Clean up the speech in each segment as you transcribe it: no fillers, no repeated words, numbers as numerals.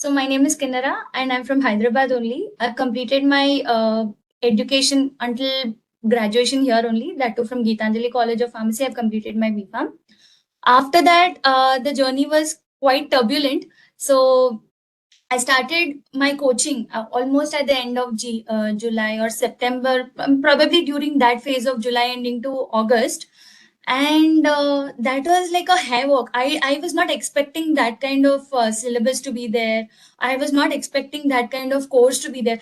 So my name is Kinnara and I'm from Hyderabad only. I've completed my education until graduation here only, that too from Geetanjali College of Pharmacy. I've completed my B.Pharm. After that, the journey was quite turbulent. So I started my coaching almost at the end of July or September, probably during that phase of July ending to August. And that was like a havoc. I was not expecting that kind of syllabus to be there. I was not expecting that kind of course to be there.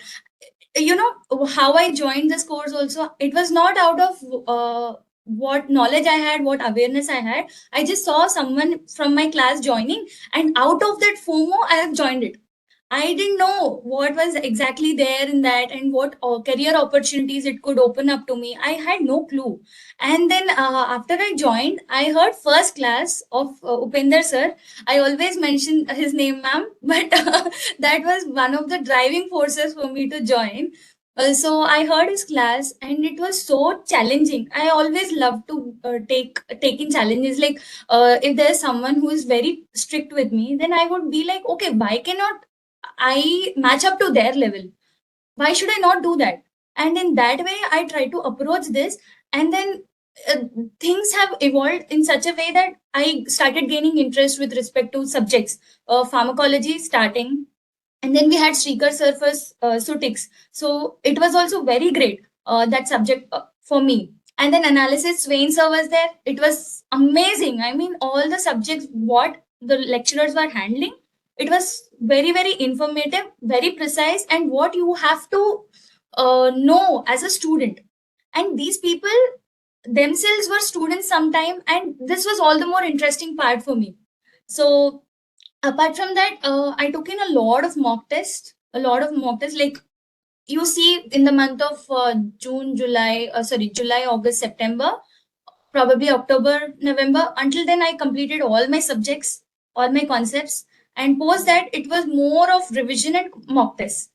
You know, how I joined this course also, it was not out of what knowledge I had, what awareness I had. I just saw someone from my class joining, and out of that FOMO, I have joined it. I didn't know what was exactly there in that and what career opportunities it could open up to me. I had no clue. And then after I joined, I heard first class of Upender sir. I always mention his name, ma'am, but that was one of the driving forces for me to join. So I heard his class and it was so challenging. I always love to taking challenges. Like if there's someone who is very strict with me, then I would be like, okay, why cannot I match up to their level? Why should I not do that? And in that way, I try to approach this. And then uh, things have evolved in such a way that I started gaining interest with respect to subjects, pharmacology starting. And then we had Srikar sir for Sutix. So it was also very great, that subject for me. And then analysis, Swain sir was there. It was amazing. I mean, all the subjects, what the lecturers were handling, it was very, very informative, very precise, and what you have to know as a student. And these people themselves were students sometime, and this was all the more interesting part for me. So apart from that, I took in a lot of mock tests, like you see in the month of July, August, September, probably October, November. Until then, I completed all my subjects, all my concepts, and post that it was more of revision and mock tests.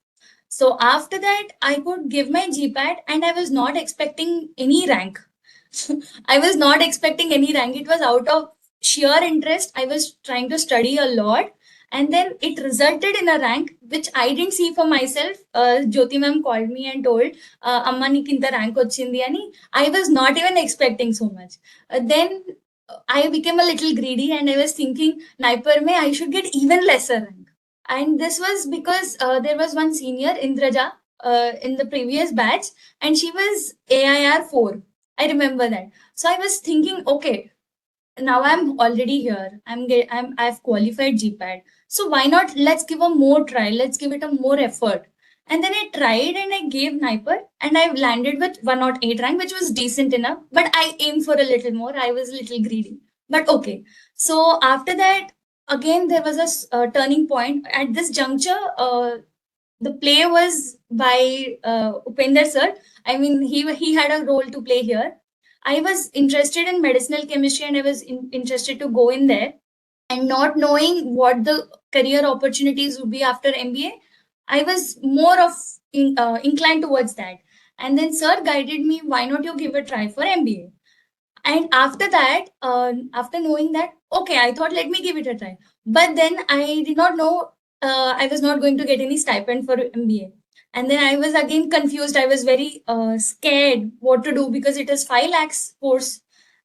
So after that, I could give my GPAT, and I was not expecting any rank. I was not expecting any rank. It was out of sheer interest. I was trying to study a lot. And then it resulted in a rank which I didn't see for myself. Jyoti ma'am called me and told, Amma nikinta rank ochindi ani. I was not even expecting so much. Then I became a little greedy and I was thinking, Naipar mein I should get even lesser rank. And this was because there was one senior, Indraja, in the previous batch, and she was AIR 4. I remember that. So I was thinking, okay, now I'm already here. I've qualified GPAD. So why not? Let's give a more try. Let's give it a more effort. And then I tried and I gave NIPER and I landed with 108 rank, which was decent enough. But I aimed for a little more. I was a little greedy. But okay. So after that, again, there was a turning point. At this juncture, the play was by Upender sir. I mean, he had a role to play here. I was interested in medicinal chemistry and I was interested to go in there. And not knowing what the career opportunities would be after MBA, I was more of inclined towards that. And then sir guided me, why not you give a try for MBA? And after that, after knowing that, okay, I thought, let me give it a try. But then I did not know I was not going to get any stipend for MBA. And then I was again confused. I was very scared what to do because it is 5 lakhs course.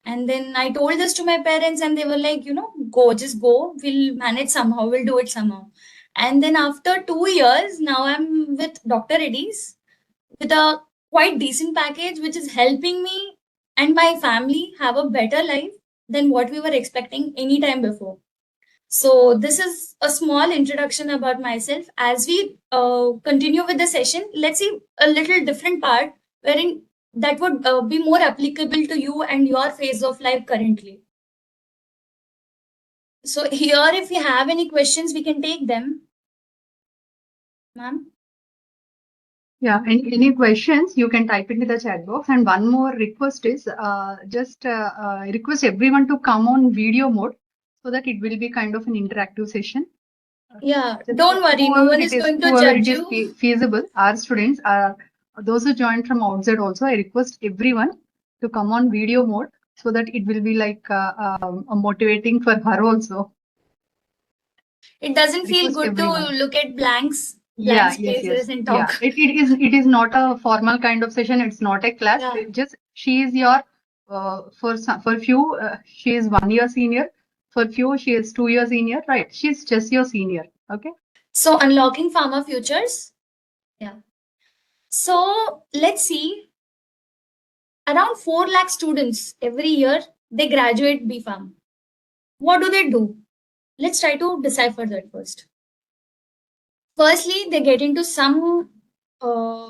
And then I told this to my parents, and they were like, go, just go. We'll manage somehow. We'll do it somehow. And then after 2 years, now I'm with Dr. Reddy's with a quite decent package, which is helping me and my family have a better life than what we were expecting any time before. So this is a small introduction about myself. As we continue with the session, let's see a little different part wherein that would be more applicable to you and your phase of life currently. So here, if you have any questions, we can take them. Ma'am? Yeah, any questions, you can type into the chat box. And one more request is just request everyone to come on video mode so that it will be kind of an interactive session. Yeah, don't worry, no one is going to judge you. Feasible, our students are those who joined from outside also. I request everyone to come on video mode so that it will be like motivating for her also. It doesn't feel Request good to everyone. look at blank Yes, spaces and yeah. talk. It is not a formal kind of session. It's not a class. Yeah. It just she is your for few she is 1 year senior. For few she is 2 years senior. Right? She's just your senior. Okay. So unlocking pharma futures. Yeah. So let's see. Around 4 lakh students every year they graduate BPharm. What do? Let's try to decipher that first. Firstly, they get into some, uh,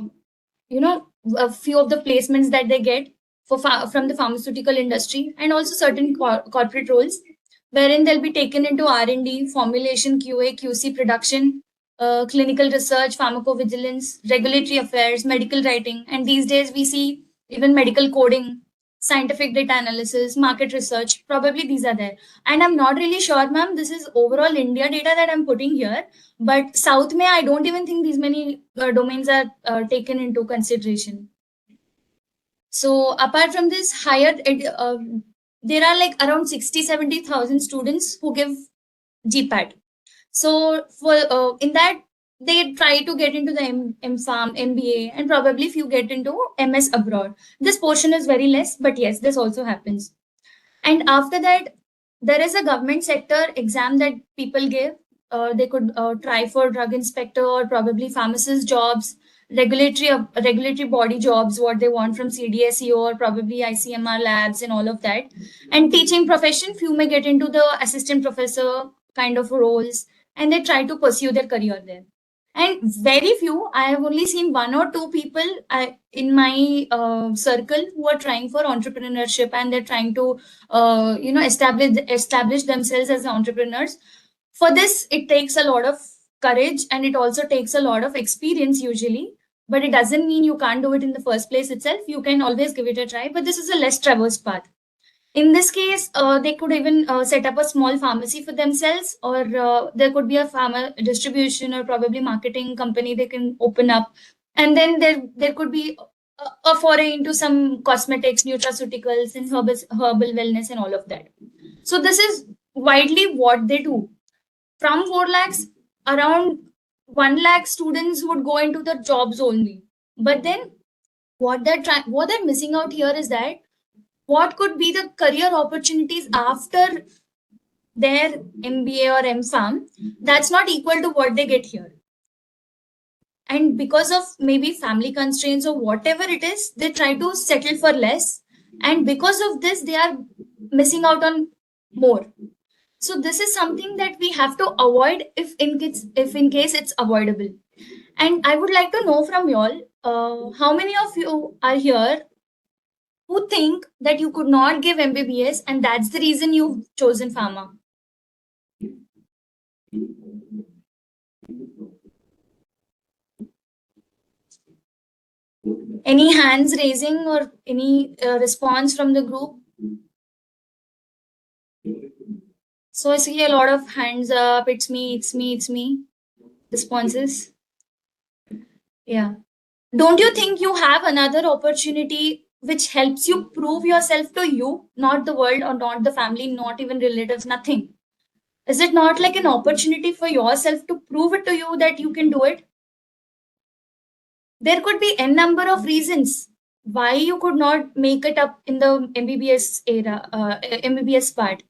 a few of the placements that they get from the pharmaceutical industry, and also certain corporate roles, wherein they'll be taken into R&D, formulation, QA, QC, production, clinical research, pharmacovigilance, regulatory affairs, medical writing, and these days we see even medical coding, scientific data analysis, market research. Probably these are there. And I'm not really sure, ma'am, this is overall India data that I'm putting here. But South May, I don't even think these many domains are taken into consideration. So apart from this, there are like around 60-70,000 students who give GPAT. So for in that, they try to get into the M.Pharm, MBA, and probably if you get into MS abroad. This portion is very less, but yes, this also happens. And after that, there is a government sector exam that people give. They could try for drug inspector or probably pharmacist jobs, regulatory body jobs, what they want from CDSEO or probably ICMR labs and all of that. And teaching profession, few may get into the assistant professor kind of roles, and they try to pursue their career there. And very few, I have only seen 1 or 2 people in my circle who are trying for entrepreneurship, and they're trying to establish themselves as entrepreneurs. For this, it takes a lot of courage, and it also takes a lot of experience usually, but it doesn't mean you can't do it in the first place itself. You can always give it a try, but this is a less traversed path. In this case, they could even set up a small pharmacy for themselves, or there could be a pharma distribution or probably marketing company they can open up. And then there could be a foray into some cosmetics, nutraceuticals, and herbal wellness and all of that. So this is widely what they do. From 4 lakhs, around 1 lakh students would go into the jobs only. But then what they're missing out here is that what could be the career opportunities after their MBA or M.Pharm that's not equal to what they get here. And because of maybe family constraints or whatever it is, they try to settle for less. And because of this, they are missing out on more. So this is something that we have to avoid if in case it's avoidable. And I would like to know from y'all, how many of you are here who think that you could not give MBBS and that's the reason you've chosen pharma? Any hands raising or any response from the group? So I see a lot of hands up. It's me. Responses. Yeah. Don't you think you have another opportunity which helps you prove yourself to you, not the world or not the family, not even relatives, nothing? Is it not like an opportunity for yourself to prove it to you that you can do it? There could be n number of reasons why you could not make it up in the MBBS MBBS part.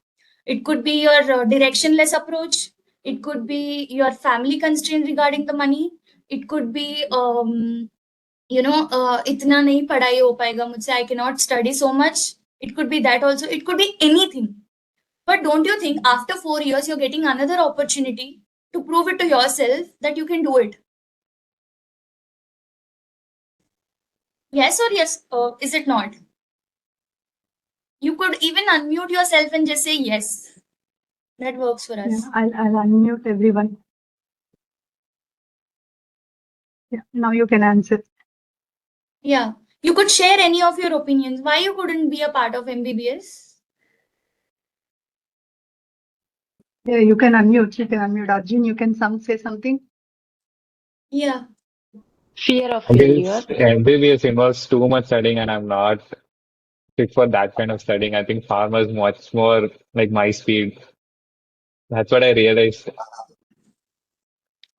It could be your directionless approach. It could be your family constraint regarding the money. It could be इतना नहीं पढ़ाई हो पाएगा मुझसे, I cannot study so much. It could be that also. It could be anything. But don't you think after 4 years you're getting another opportunity to prove it to yourself that you can do it? Yes or yes? Is it not? You could even unmute yourself and just say yes. That works for us. Yeah, I'll unmute everyone. Yeah, now you can answer. Yeah. You could share any of your opinions. Why you couldn't be a part of MBBS? Yeah, you can unmute. Arjun, you can say something. Yeah. Fear of This failure. MBBS involves too much studying, and I'm not fit for that kind of studying. I think pharma is much more like my speed. That's what I realized.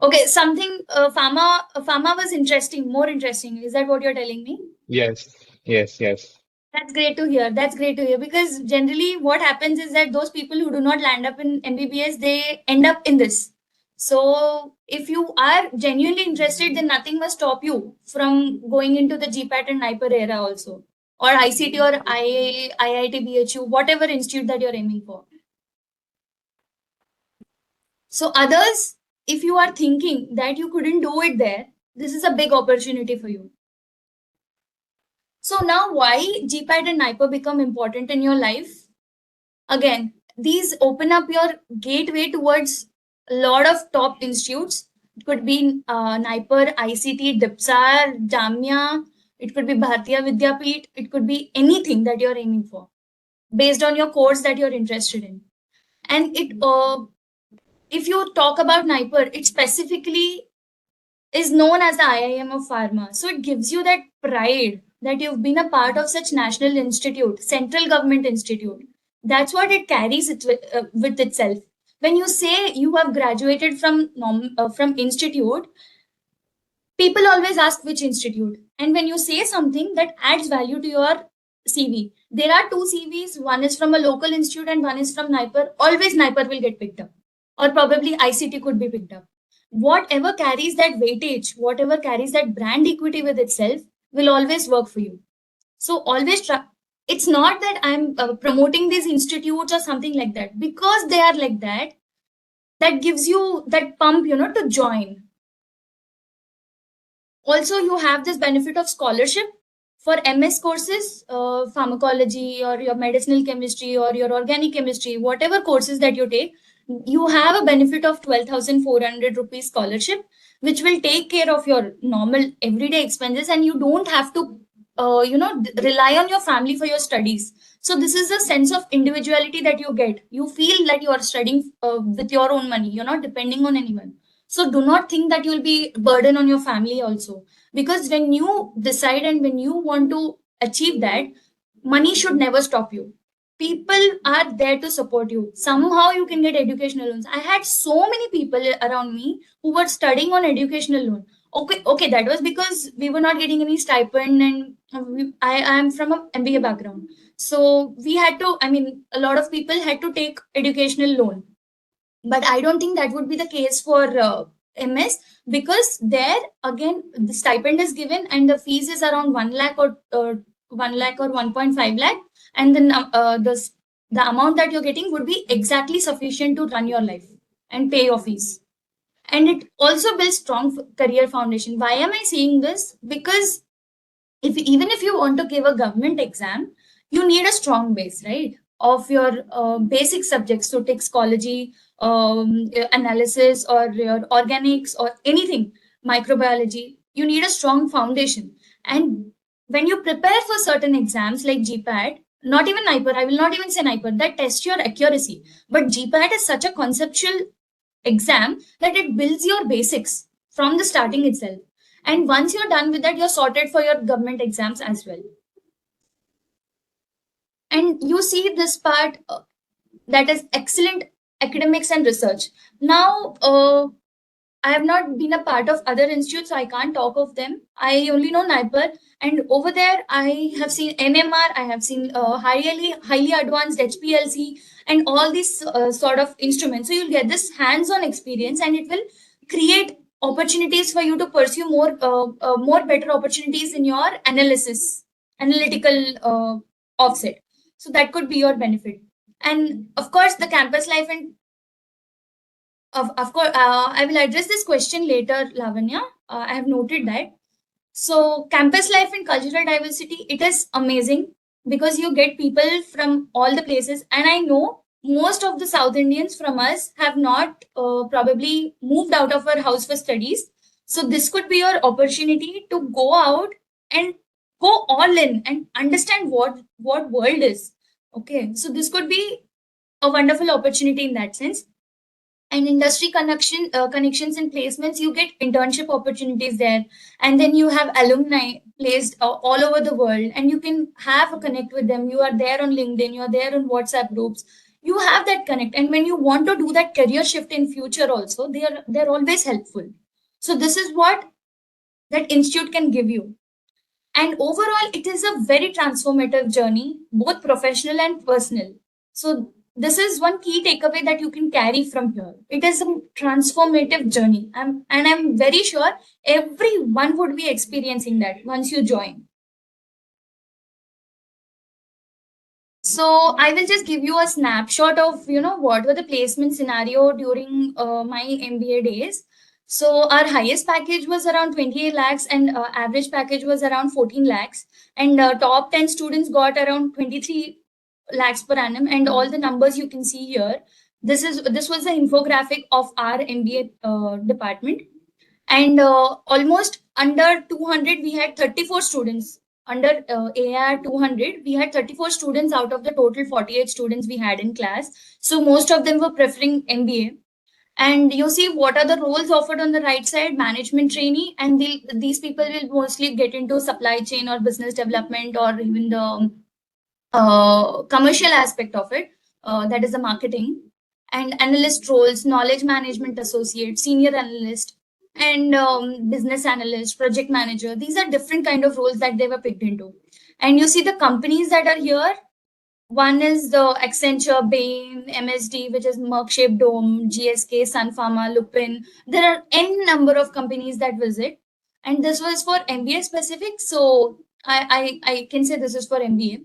Okay, something pharma was interesting, more interesting. Is that what you're telling me? Yes, yes, yes. That's great to hear. That's great to hear, because generally what happens is that those people who do not land up in MBBS, they end up in this. So if you are genuinely interested, then nothing must stop you from going into the GPAT and NIPER era also, or ICT or IA, IIT, BHU, whatever institute that you're aiming for. So others, if you are thinking that you couldn't do it there, this is a big opportunity for you. So now why GPAT and NIPER become important in your life? Again, these open up your gateway towards a lot of top institutes. It could be NIPER, ICT, DIPSAR, Jamia. It could be Bharatiya Vidyapeeth. It could be anything that you're aiming for based on your course that you're interested in. And if you talk about NIPER, it specifically is known as the IIM of Pharma. So it gives you that pride that you've been a part of such national institute, central government institute. That's what it carries with itself. When you say you have graduated from institute, people always ask which institute. And when you say something that adds value to your CV, there are two CVs. One is from a local institute and one is from NIPER. Always NIPER will get picked up, or probably ICT could be picked up. Whatever carries that weightage, whatever carries that brand equity with itself, will always work for you. So always try. It's not that I'm promoting these institutes or something like that, because they are like that. That gives you that pump, to join. Also, you have this benefit of scholarship for MS courses, pharmacology or your medicinal chemistry or your organic chemistry, whatever courses that you take, you have a benefit of 12,400 rupees scholarship, which will take care of your normal everyday expenses, and you don't have to, rely on your family for your studies. So this is a sense of individuality that you get. You feel that you are studying with your own money. You're not depending on anyone. So do not think that you'll be burden on your family also, because when you decide and when you want to achieve that, money should never stop you. People are there to support you. Somehow you can get educational loans. I had so many people around me who were studying on educational loan. Okay, that was because we were not getting any stipend, and I am from a MBA background. So we had to, a lot of people had to take educational loan, but I don't think that would be the case for MS, because there again the stipend is given and the fees is around 1 lakh or 1 lakh or 1.5 lakh, and then the amount that you're getting would be exactly sufficient to run your life and pay your fees. And it also builds strong career foundation. Why am I saying this? Because even if you want to give a government exam, you need a strong base, right, of your basic subjects. So toxicology, analysis, or your organics, or anything, microbiology. You need a strong foundation. And when you prepare for certain exams like GPAT, not even NIPER, I will not even say NIPER, that test your accuracy. But GPAT is such a conceptual exam that it builds your basics from the starting itself. And once you're done with that, you're sorted for your government exams as well. And you see this part that is excellent academics and research. Now, I have not been a part of other institutes, so I can't talk of them. I only know NIPER, and over there I have seen NMR, I have seen highly advanced HPLC, and all these sort of instruments. So you'll get this hands-on experience, and it will create opportunities for you to pursue more better opportunities in your analytical offset. So that could be your benefit. And of course, the campus life and of course, I will address this question later, Lavanya. I have noted that. So, campus life and cultural diversity, it is amazing because you get people from all the places. And I know most of the South Indians from us have not probably moved out of our house for studies. So, this could be your opportunity to go out and go all in and understand what world is. Okay, so this could be a wonderful opportunity in that sense. And industry connections and placements, you get internship opportunities there, and then you have alumni placed all over the world, and you can have a connect with them. You are there on LinkedIn, you are there on WhatsApp groups. you have that connect, and when you want to do that career shift in future also, they're always helpful. So this is what that institute can give you. And overall, it is a very transformative journey, both professional and personal. So this is one key takeaway that you can carry from here. It is a transformative journey. I'm very sure everyone would be experiencing that once you join. So I will just give you a snapshot of, what were the placement scenario during my MBA days. So our highest package was around 28 lakhs, and average package was around 14 lakhs. And top 10 students got around 23 lakhs per annum. And all the numbers you can see here. This was the infographic of our MBA department. And almost under 200, we had 34 students. Under AIR 200, we had 34 students out of the total 48 students we had in class. So most of them were preferring MBA. And you see what are the roles offered on the right side: management trainee, and these people will mostly get into supply chain or business development, or even the commercial aspect of it, that is the marketing. And analyst roles: knowledge management associate, senior analyst, and business analyst, project manager. These are different kind of roles that they were picked into. And you see the companies that are here. One is the Accenture, Bain, MSD, which is Merck Shape Dome, GSK, Sun Pharma, Lupin. There are n number of companies that visit. And this was for MBA specific. So I can say this is for MBA.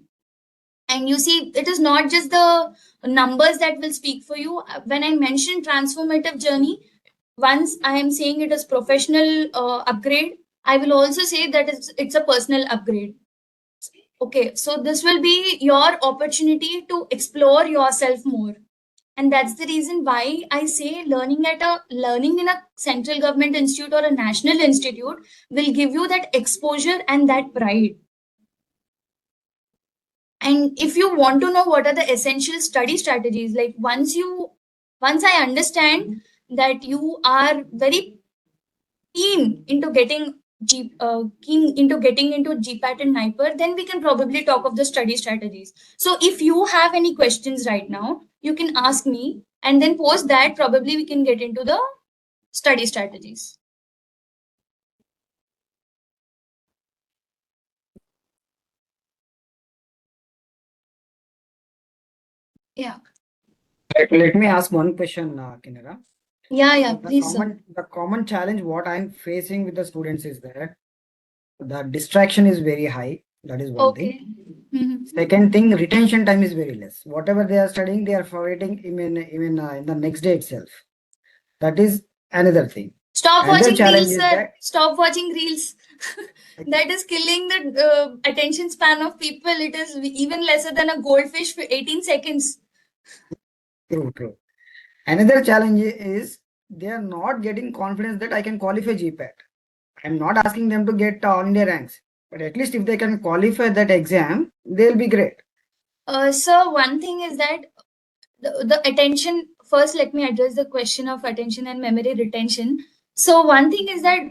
And you see, it is not just the numbers that will speak for you. When I mention transformative journey, once I am saying it is professional upgrade, I will also say that it's a personal upgrade. Okay, so this will be your opportunity to explore yourself more. And that's the reason why I say learning in a central government institute or a national institute will give you that exposure and that pride. And if you want to know what are the essential study strategies, like once I understand that you are very keen into getting into GPAT and NIPER, then we can probably talk of the study strategies. So if you have any questions right now, you can ask me, and then post that, probably we can get into the study strategies. Yeah. Let me ask one question, Kinara. Yeah, please. The common challenge what I'm facing with the students is that the distraction is very high. That is one thing. Okay. Mhm. Second thing, retention time is very less. Whatever they are studying, they are forgetting even in the next day itself. That is another thing. Stop Another watching challenge reels, is sir. that- Stop watching reels. That is killing the attention span of people. It is even lesser than a goldfish for 18 seconds. True. Another challenge is they are not getting confidence that I can qualify GPAT. I'm not asking them to get all India ranks, but at least if they can qualify that exam, they'll be great. So one thing is that the attention, first let me address the question of attention and memory retention. So one thing is that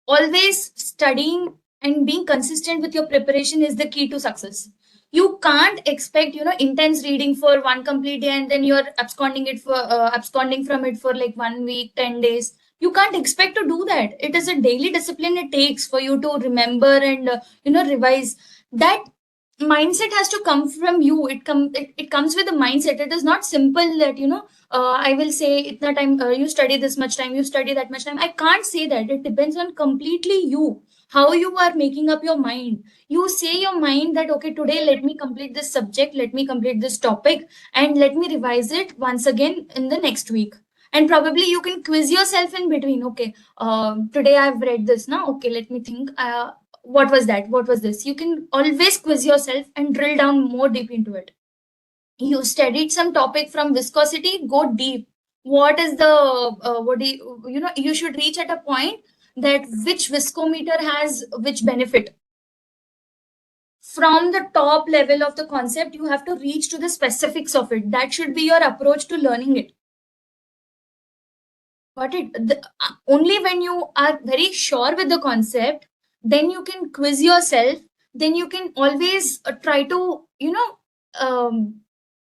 always studying and being consistent with your preparation is the key to success. You can't expect intense reading for one complete day and then you're absconding from it for like 1 week, 10 days. You can't expect to do that. It is a daily discipline it takes for you to remember and revise. That mindset has to come from you. It comes with a mindset. It is not simple that I will say itna time, you study this much time, you study that much time. I can't say that. It depends on completely you, how you are making up your mind. You say your mind that okay, today let me complete this subject, let me complete this topic, and let me revise it once again in the next week. And probably you can quiz yourself in between. Okay, today I've read this now. Okay, let me think. What was that? What was this? You can always quiz yourself and drill down more deep into it. You studied some topic from viscosity, go deep. What is the what do you should reach at a point that which viscometer has which benefit. From the top level of the concept, you have to reach to the specifics of it. That should be your approach to learning it. But only when you are very sure with the concept, then you can quiz yourself. Then you can always try to um,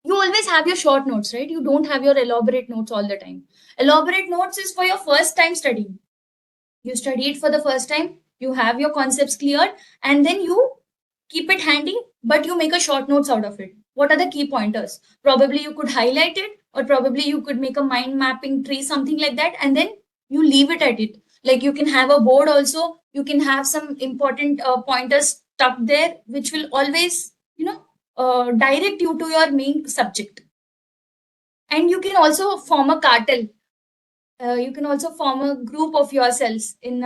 you always have your short notes, right? You don't have your elaborate notes all the time. Elaborate notes is for your first time studying. You study it for the first time, you have your concepts cleared, and then you keep it handy, but you make a short notes out of it. What are the key pointers? Probably you could highlight it, or probably you could make a mind mapping tree, something like that, and then you leave it at it. Like you can have a board also, you can have some important pointers stuck there, which will always, direct you to your main subject. And you can also form a cartel. You can also form a group of yourselves in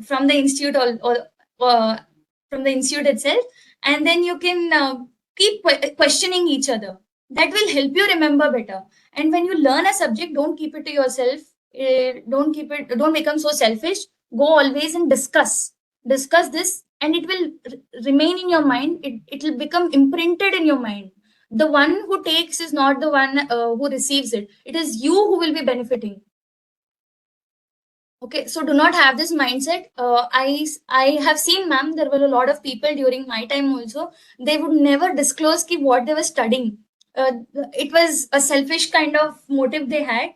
from the institute or from the institute itself, and then you can keep questioning each other. That will help you remember better. And when you learn a subject, don't keep it to yourself. Don't become so selfish. Go always and discuss this, and it will remain in your mind. It will become imprinted in your mind. The one who takes is not the one who receives it. It is you who will be benefiting. Okay, so do not have this mindset. I have seen, ma'am, there were a lot of people during my time also. They would never disclose ki what they were studying. It was a selfish kind of motive they had,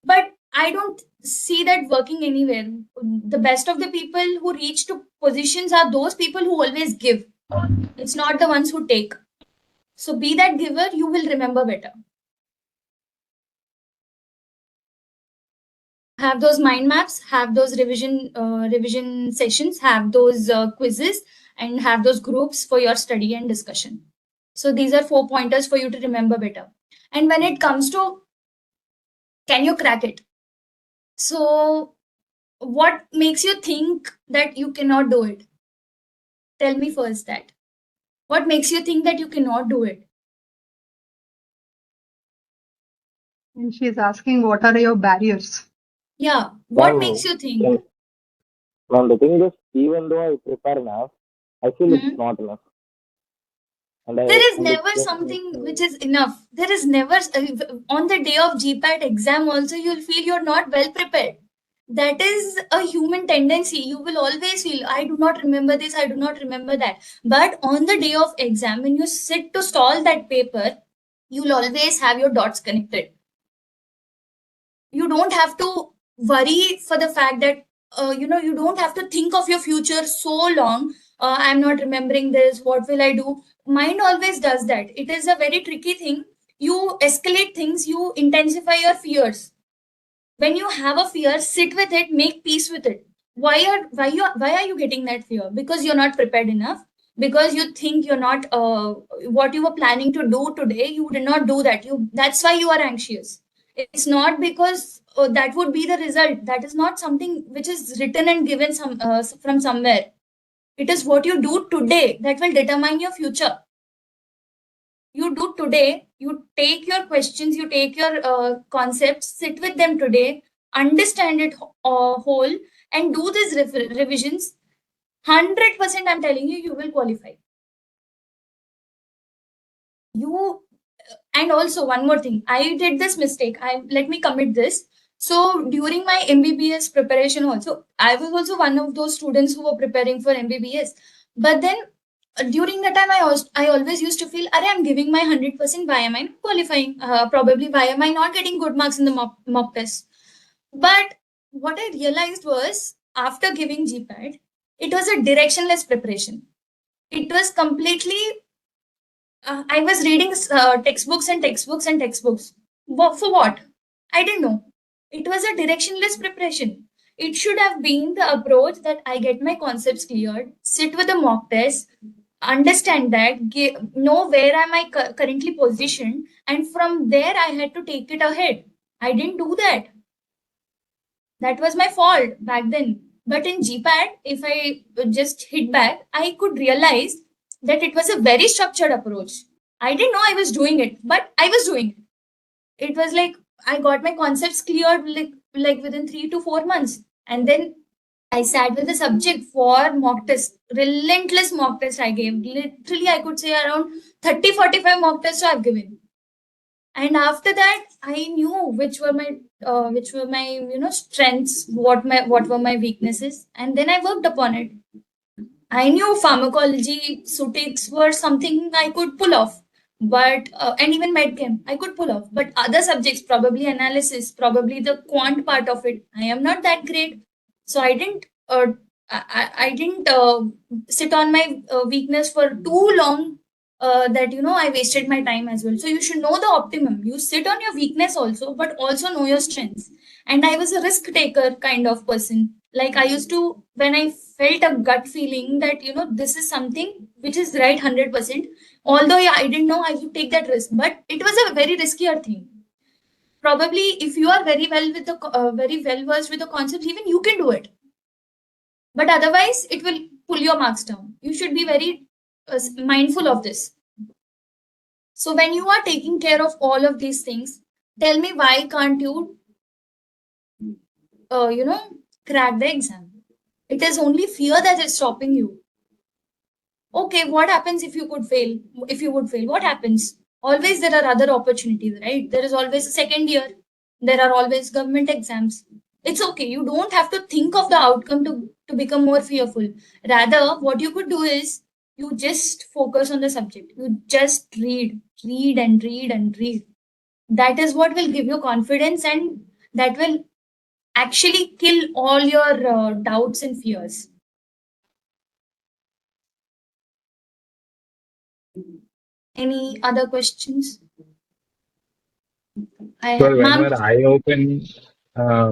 but I don't see that working anywhere. The best of the people who reach to positions are those people who always give. It's not the ones who take. So be that giver, you will remember better. Have those mind maps, have those revision sessions, have those quizzes, and have those groups for your study and discussion. So these are 4 pointers for you to remember better. And when it comes to can you crack it? So what makes you think that you cannot do it? Tell me first that. What makes you think that you cannot do it? And she's asking, what are your barriers? Yeah. What Ma'am, makes you think? Ma'am, the thing is, even though I prepare enough, I feel Hmm. it's not enough. And There is and never it's just something which is enough. There is never, on the day of GPAT exam also, you'll feel you're not well prepared. That is a human tendency. You will always feel, I do not remember this, I do not remember that. But on the day of exam, when you sit to solve that paper, you'll always have your dots connected. You don't have to worry for the fact that, you don't have to think of your future so long. I'm not remembering this, what will I do? Mind always does that. It is a very tricky thing. You escalate things, you intensify your fears. When you have a fear, sit with it, make peace with it. Why are you getting that fear? Because you're not prepared enough, because you think you're not what you were planning to do today, you did not do that. That's why you are anxious. It's not because that would be the result. That is not something which is written and given from somewhere. It is what you do today that will determine your future. You do today, you take your questions, you take your concepts, sit with them today, understand it whole, and do these revisions. 100% I'm telling you, you will qualify. And also one more thing, I did this mistake. Let me commit this. So during my MBBS preparation also, I was also one of those students who were preparing for MBBS. But then during that time, I always used to feel, I'm giving my 100%, why am I not qualifying? Probably why am I not getting good marks in the mock test? But what I realized was, after giving GPAT, it was a directionless preparation. It was completely, I was reading textbooks and textbooks and textbooks. For what? I didn't know. It was a directionless preparation. It should have been the approach that I get my concepts cleared, sit with the mock test, understand that, know where am I currently positioned, and from there I had to take it ahead. I didn't do that. That was my fault back then. But in GPAT, if I just hit back, I could realize that it was a very structured approach. I didn't know I was doing it, but I was doing it. It was like I got my concepts cleared like within 3 to 4 months. And then I sat with the subject for mock test, relentless mock test I gave. Literally, I could say around 30-45 mock tests I've given. And after that, I knew which were my strengths, what were my weaknesses, and then I worked upon it. I knew pharmacology, Sutix were something I could pull off, but and even medchem I could pull off. But other subjects, probably analysis, probably the quant part of it, I am not that great. So I didn't I didn't sit on my weakness for too long, that I wasted my time as well. So you should know the optimum. You sit on your weakness also, but also know your strengths. And I was a risk taker kind of person. Like I used to, when I felt a gut feeling that this is something which is right 100%, although yeah, I didn't know I would take that risk, but it was a very riskier thing. Probably if you are very well with the very well versed with the concepts, even you can do it, but otherwise it will pull your marks down. You should be very mindful of this. So when you are taking care of all of these things, tell me, why can't you crack the exam? It is only fear that is stopping you. Okay, what happens if you could fail? If you would fail, what happens? Always there are other opportunities, right? There is always a second year. There are always government exams. It's okay. You don't have to think of the outcome to become more fearful. Rather, what you could do is you just focus on the subject. You just read and read and read. That is what will give you confidence, and that will actually kill all your doubts and fears. Any other questions? Well, Ma'am, whenever I open,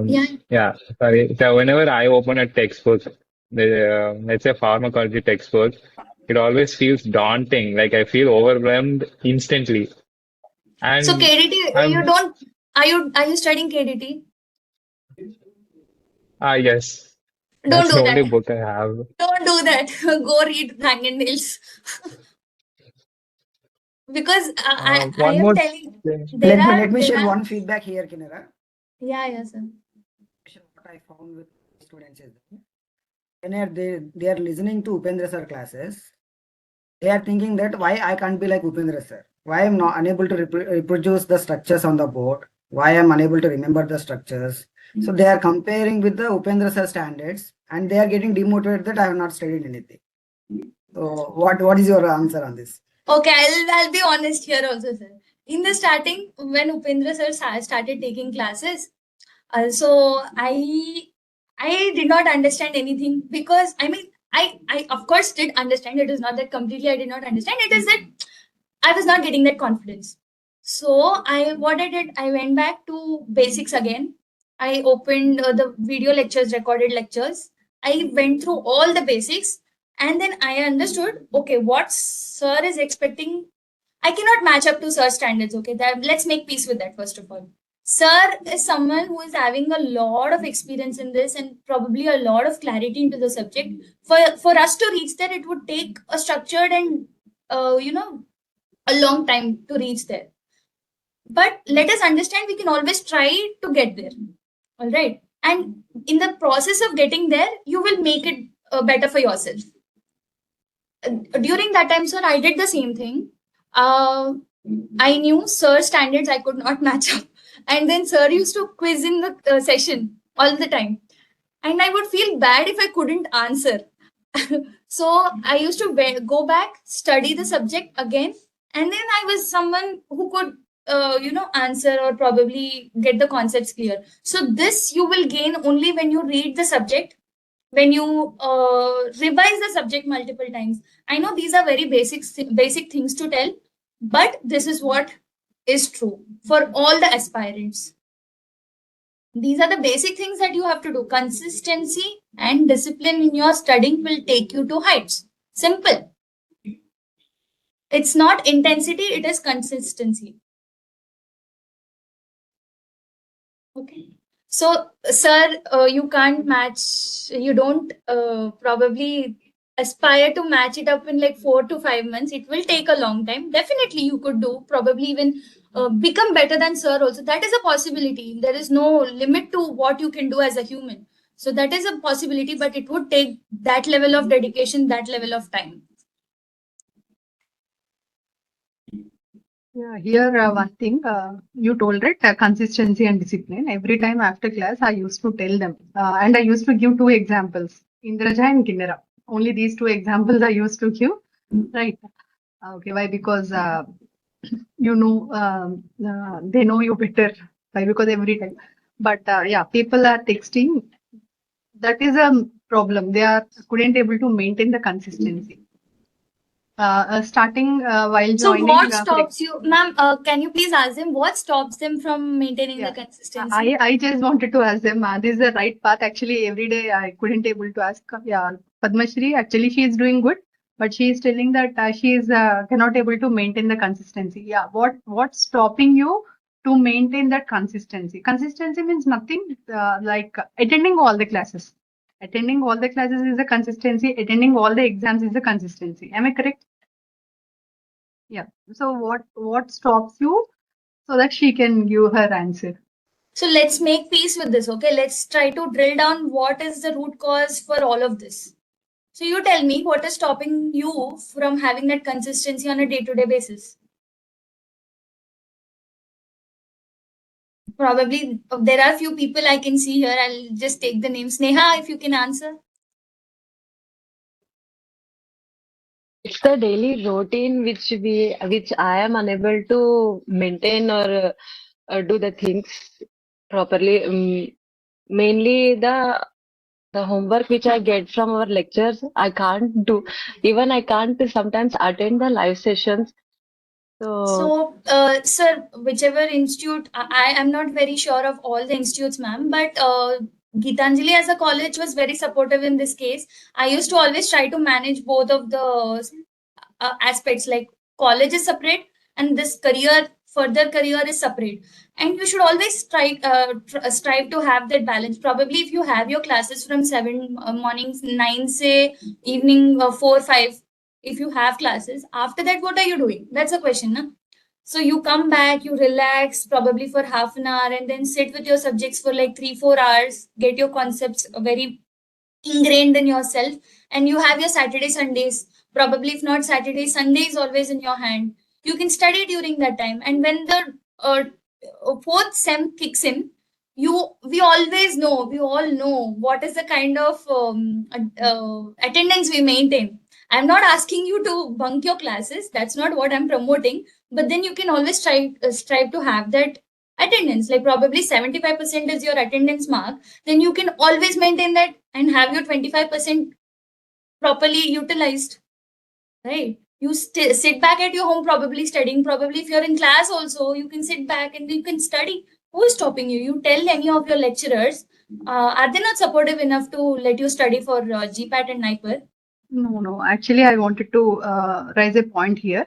yeah. yeah, sorry. So whenever I open a textbook, let's say pharmacology textbook, it always feels daunting. Like I feel overwhelmed instantly. So And KDT, you I'm, don't, are you studying KDT? yes, Don't that's do the that. only book I have. Don't do that. Go read Hanging Nails. Because I One am more telling, thing. Let me there share are, one feedback here, Kinara. yeah, sir. What I found with students is that when they are listening to Upendra sir classes, they are thinking that why I can't be like Upendra sir? Why I'm not unable to reproduce the structures on the board? Why I'm unable to remember the structures? So they are comparing with the Upendra sir standards, and they are getting demotivated that I have not studied anything. So what is your answer on this? Okay, I'll be honest here also, sir. In the starting, when Upendra sir started taking classes, so I did not understand anything, because I mean I of course did understand. It is not that completely I did not understand. It is that I was not getting that confidence. So what I did, I went back to basics again. I opened the video lectures, recorded lectures. I went through all the basics, and then I understood, okay, what sir is expecting. I cannot match up to sir standards. Okay, let's make peace with that first of all. Sir is someone who is having a lot of experience in this and probably a lot of clarity into the subject. For us to reach there, it would take a structured and a long time to reach there. But let us understand, we can always try to get there. All right. And in the process of getting there, you will make it better for yourself. During that time, sir, I did the same thing. I knew sir standards I could not match up. And then sir used to quiz in the session all the time. And I would feel bad if I couldn't answer. So I used to go back, study the subject again, and then I was someone who could, answer or probably get the concepts clear. So this you will gain only when you read the subject, when you revise the subject multiple times. I know these are very basic things to tell, but this is what is true for all the aspirants. These are the basic things that you have to do. Consistency and discipline in your studying will take you to heights. Simple. It's not intensity, it is consistency. Okay. So, sir, you can't match, you don't probably aspire to match it up in like 4 to 5 months. It will take a long time. Definitely, you could do, probably even become better than sir also. That is a possibility. There is no limit to what you can do as a human. So, that is a possibility, but it would take that level of dedication, that level of time. Yeah, here one thing you told, right? Consistency and discipline. Every time after class, I used to tell them, and I used to give two examples, Indraja and Kinnera. Only these two examples I used to give, right? Okay, why? Because you know, they know you better, right? Because every time. But yeah, people are texting. That is a problem. They are couldn't able to maintain the consistency. Starting while So joining, what stops you, ma'am? Can you please ask them what stops them from maintaining the yeah, consistency? I just wanted to ask them, this is the right path. Actually, every day I couldn't able to ask. Yeah, Padma Shri, actually she is doing good, but she is telling that she is cannot able to maintain the consistency. Yeah, what's stopping you to maintain that consistency? Consistency means nothing like attending all the classes. Attending all the classes is a consistency. Attending all the exams is a consistency. Am I correct? Yeah. So what stops you so that she can give her answer? So let's make peace with this, okay? Let's try to drill down what is the root cause for all of this. So you tell me what is stopping you from having that consistency on a day-to-day basis? Probably there are few people I can see here. I'll just take the names. Neha, if you can answer. It's the daily routine which I am unable to maintain or do the things properly. Mainly the homework which I get from our lectures, I can't do. Even I can't sometimes attend the live sessions. So So, sir, whichever institute, I am not very sure of all the institutes, ma'am, but Gitanjali as a college was very supportive in this case. I used to always try to manage both of the aspects, like college is separate and this further career is separate. And you should always strive to have that balance. Probably if you have your classes from 7 mornings, 9 say evening 4, 5, if you have classes, after that, what are you doing? That's a question, na? So you come back, you relax probably for half an hour and then sit with your subjects for like 3, 4 hours, get your concepts very ingrained in yourself, and you have your Saturday, Sundays. Probably if not Saturday, Sunday is always in your hand. You can study during that time. And when the fourth sem kicks in, we all know what is the kind of attendance we maintain. I'm not asking you to bunk your classes. That's not what I'm promoting. But then you can always strive to have that attendance. Like probably 75% is your attendance mark. Then you can always maintain that and have your 25% properly utilized, right? You sit back at your home, probably studying. Probably if you're in class also, you can sit back and you can study. Who is stopping you? You tell any of your lecturers, are they not supportive enough to let you study for GPAT and NIPER? No. Actually, I wanted to raise a point here.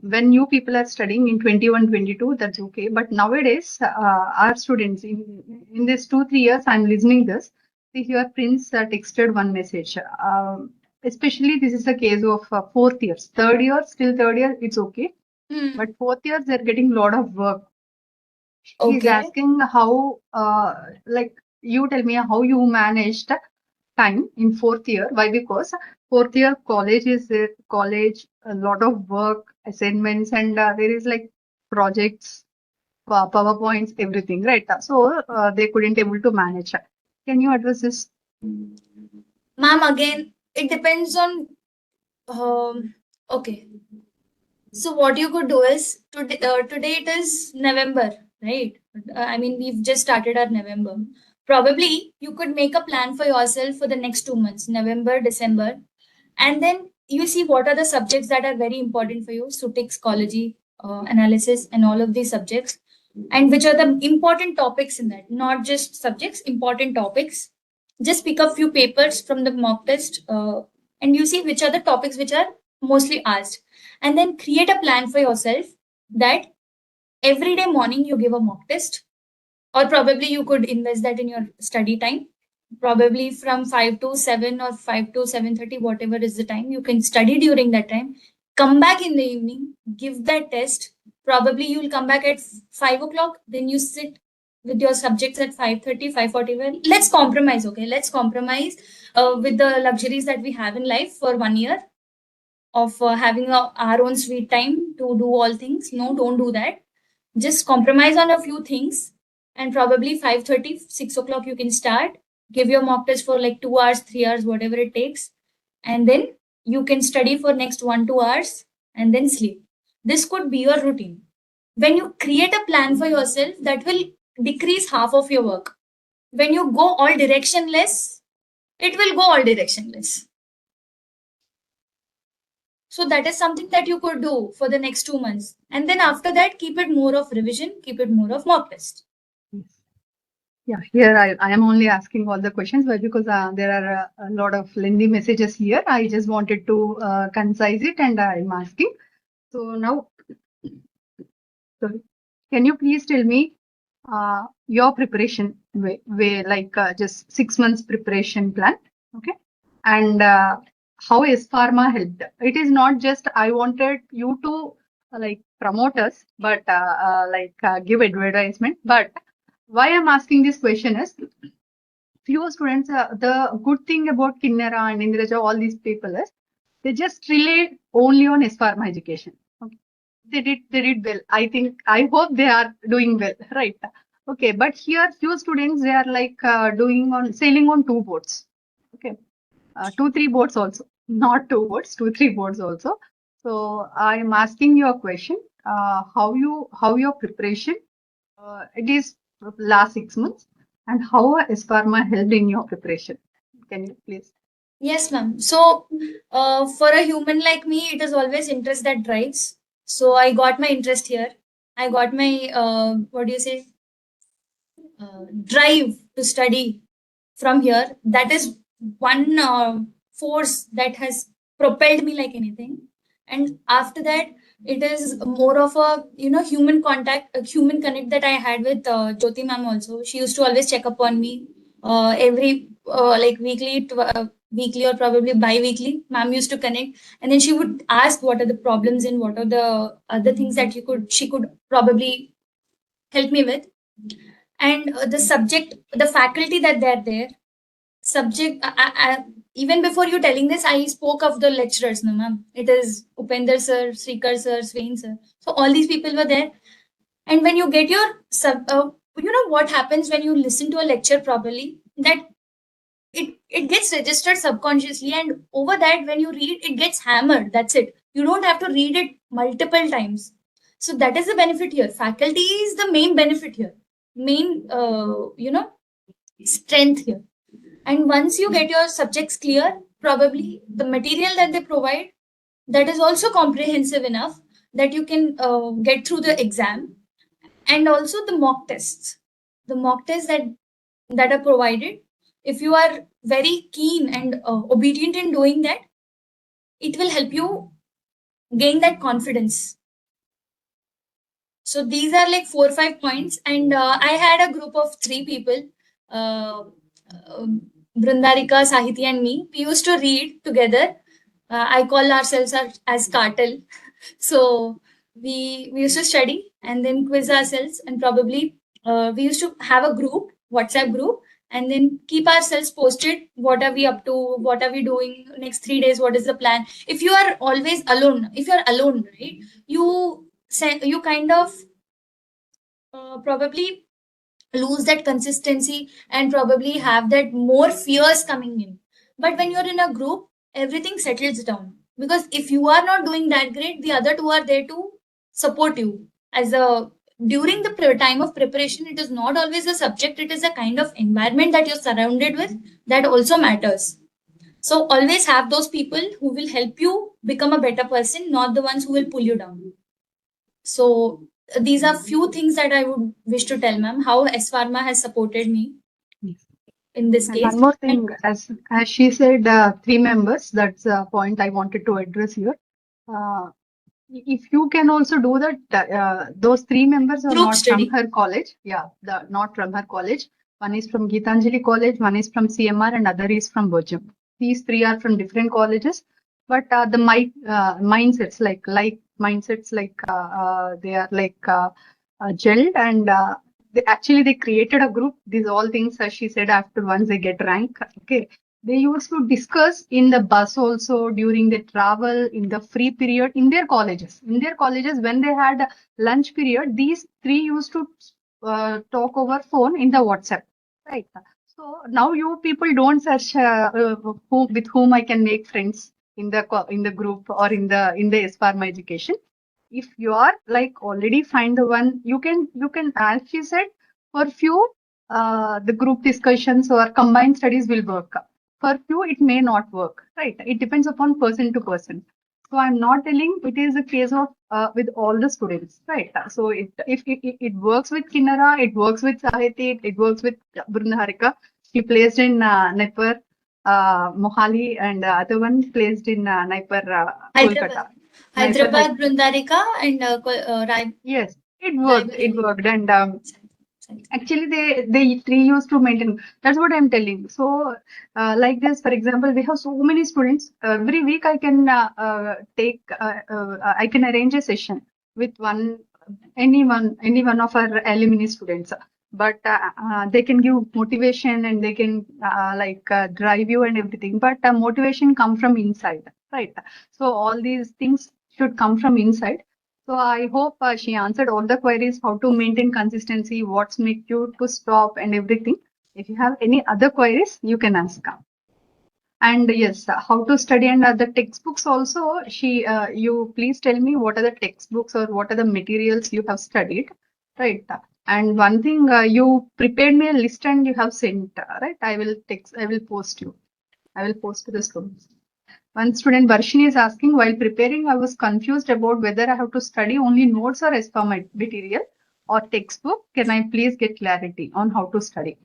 When you people are studying in 21, 22, that's okay. But nowadays, our students in this 2, 3 years, I'm listening this. See, your prince texted one message. Especially this is the case of fourth years. Third year, still third year, it's okay. But fourth years, they're getting a lot of work. He's Okay. asking how, like, you tell me how you managed time in fourth year. Why? Because fourth year college is there, college, a lot of work, assignments, and there is like projects, PowerPoints, everything, right? So they couldn't able to manage. Can you address this? Ma'am, again, it depends on. Okay. So what you could do is today it is November, right? I mean, we've just started our November. Probably you could make a plan for yourself for the next 2 months, November, December, and then you see what are the subjects that are very important for you, Sutik, ecology, analysis, and all of these subjects, and which are the important topics in that, not just subjects, important topics. Just pick up few papers from the mock test, and you see which are the topics which are mostly asked, and then create a plan for yourself that every day morning you give a mock test, or probably you could invest that in your study time, probably from 5 to 7 or 5 to 7:30, whatever is the time. You can study during that time, come back in the evening, give that test. Probably you'll come back at 5 o'clock, then you sit with your subjects at 5:30, 5:40. Let's compromise, okay? Let's compromise with the luxuries that we have in life for 1 year of having our own sweet time to do all things. No, don't do that. Just compromise on a few things, and probably 5:30, 6 o'clock you can start. Give your mock test for like 2 hours, 3 hours, whatever it takes, and then you can study for next 1, 2 hours and then sleep. This could be your routine. When you create a plan for yourself, that will decrease half of your work. When you go all directionless, it will go all directionless. So that is something that you could do for the next 2 months. And then after that, keep it more of revision, keep it more of mock test. Yes. Yeah, here I am only asking all the questions, but because there are a lot of lengthy messages here, I just wanted to concise it and I'm asking. So now, sorry, can you please tell me your preparation way like just 6 months preparation plan, okay? And how S-Pharma helped. It is not just I wanted you to like promote us, but give advertisement. But why I'm asking this question is few students, the good thing about Kinnera and Indraja, all these people is they just rely only on S-Pharma education. Okay. They did well. I hope they are doing well, right? Okay, but here few students, they are like sailing on two boats. Okay, 2-3 boards also, not 2 boards, 2-3 boards also. So I am asking you a question, how your preparation, it is last 6 months, and how S-Pharma helped in your preparation? Can you please? Yes, ma'am. So for a human like me, it is always interest that drives. So I got my interest here. I got my, drive to study from here. That is one force that has propelled me like anything. And after that, it is more of a human contact, a human connect that I had with Jyoti ma'am also. She used to always check up on me every like weekly or probably bi-weekly. Ma'am used to connect, and then she would ask what are the problems and what are the other things that she could probably help me with. And the faculty that they're there, even before you telling this, I spoke of the lecturers, no ma'am. It is Upender sir, Srikar sir, Swain sir. So all these people were there. And when you get your what happens when you listen to a lecture properly, that it gets registered subconsciously, and over that when you read, it gets hammered. That's it. You don't have to read it multiple times. So that is the benefit here. Faculty is the main benefit here, main strength here. And once you get your subjects clear, probably the material that they provide, that is also comprehensive enough that you can get through the exam. And also the mock tests that are provided, if you are very keen and obedient in doing that, it will help you gain that confidence. So these are like 4 or 5 points. And I had a group of 3 people, Brundarika, Sahiti, and me. We used to read together. I call ourselves as cartel. So we used to study and then quiz ourselves, and probably we used to have a group, WhatsApp group, and then keep ourselves posted. What are we up to? What are we doing next 3 days? What is the plan? If you are always alone, right, you kind of probably lose that consistency and probably have that more fears coming in. But when you're in a group, everything settles down, because if you are not doing that great, the other 2 are there to support you. During the time of preparation, it is not always a subject, it is a kind of environment that you're surrounded with that also matters. So always have those people who will help you become a better person, not the ones who will pull you down. So these are few things that I would wish to tell, ma'am, how S-Pharma has supported me in this And case. one more thing, as she said, 3 members, that's a point I wanted to address here. If you can also do that, those 3 members are Group not study. from her college. Yeah, not from her college. One is from Geetanjali College, one is from CMR, and other is from Bojam. These 3 are from different colleges, but the mindsets, like mindsets, they are gelled, and they created a group. These all things, as she said, after once they get rank, okay. They used to discuss in the bus also, during the travel, in the free period, in their colleges. In their colleges, when they had a lunch period, these 3 used to talk over phone in the WhatsApp, right? So now you people don't search with whom I can make friends in the group or in the S-Pharma education. If you are like already find the one, you can, as she said, for few, the group discussions or combined studies will work. For few, it may not work, right? It depends upon person to person. So I'm not telling it is a case of with all the students, right? So if it works with Kinnara, it works with Sahiti, it works with Brunharika. She placed in Naipur, Mohali, and other one placed in Naipur, Kolkata. Hyderabad, Brundarika, and Yes, it worked. It worked, and actually, they three used to maintain. That's what I'm telling. So, like this, for example, we have so many students. Every week, I can I can arrange a session with any one of our alumni students. But they can give motivation and they can drive you and everything. But motivation come from inside, right? So all these things should come from inside. So I hope she answered all the queries, how to maintain consistency, what's make you to stop and everything. If you have any other queries, you can ask. And yes, how to study and the textbooks also, you please tell me what are the textbooks or what are the materials you have studied, right? And one thing, you prepared me a list and you have sent, right? I will post you. I will post to the students. One student, Varshini, is asking, while preparing, I was confused about whether I have to study only notes or as per my material or textbook. Can I please get clarity on how to study?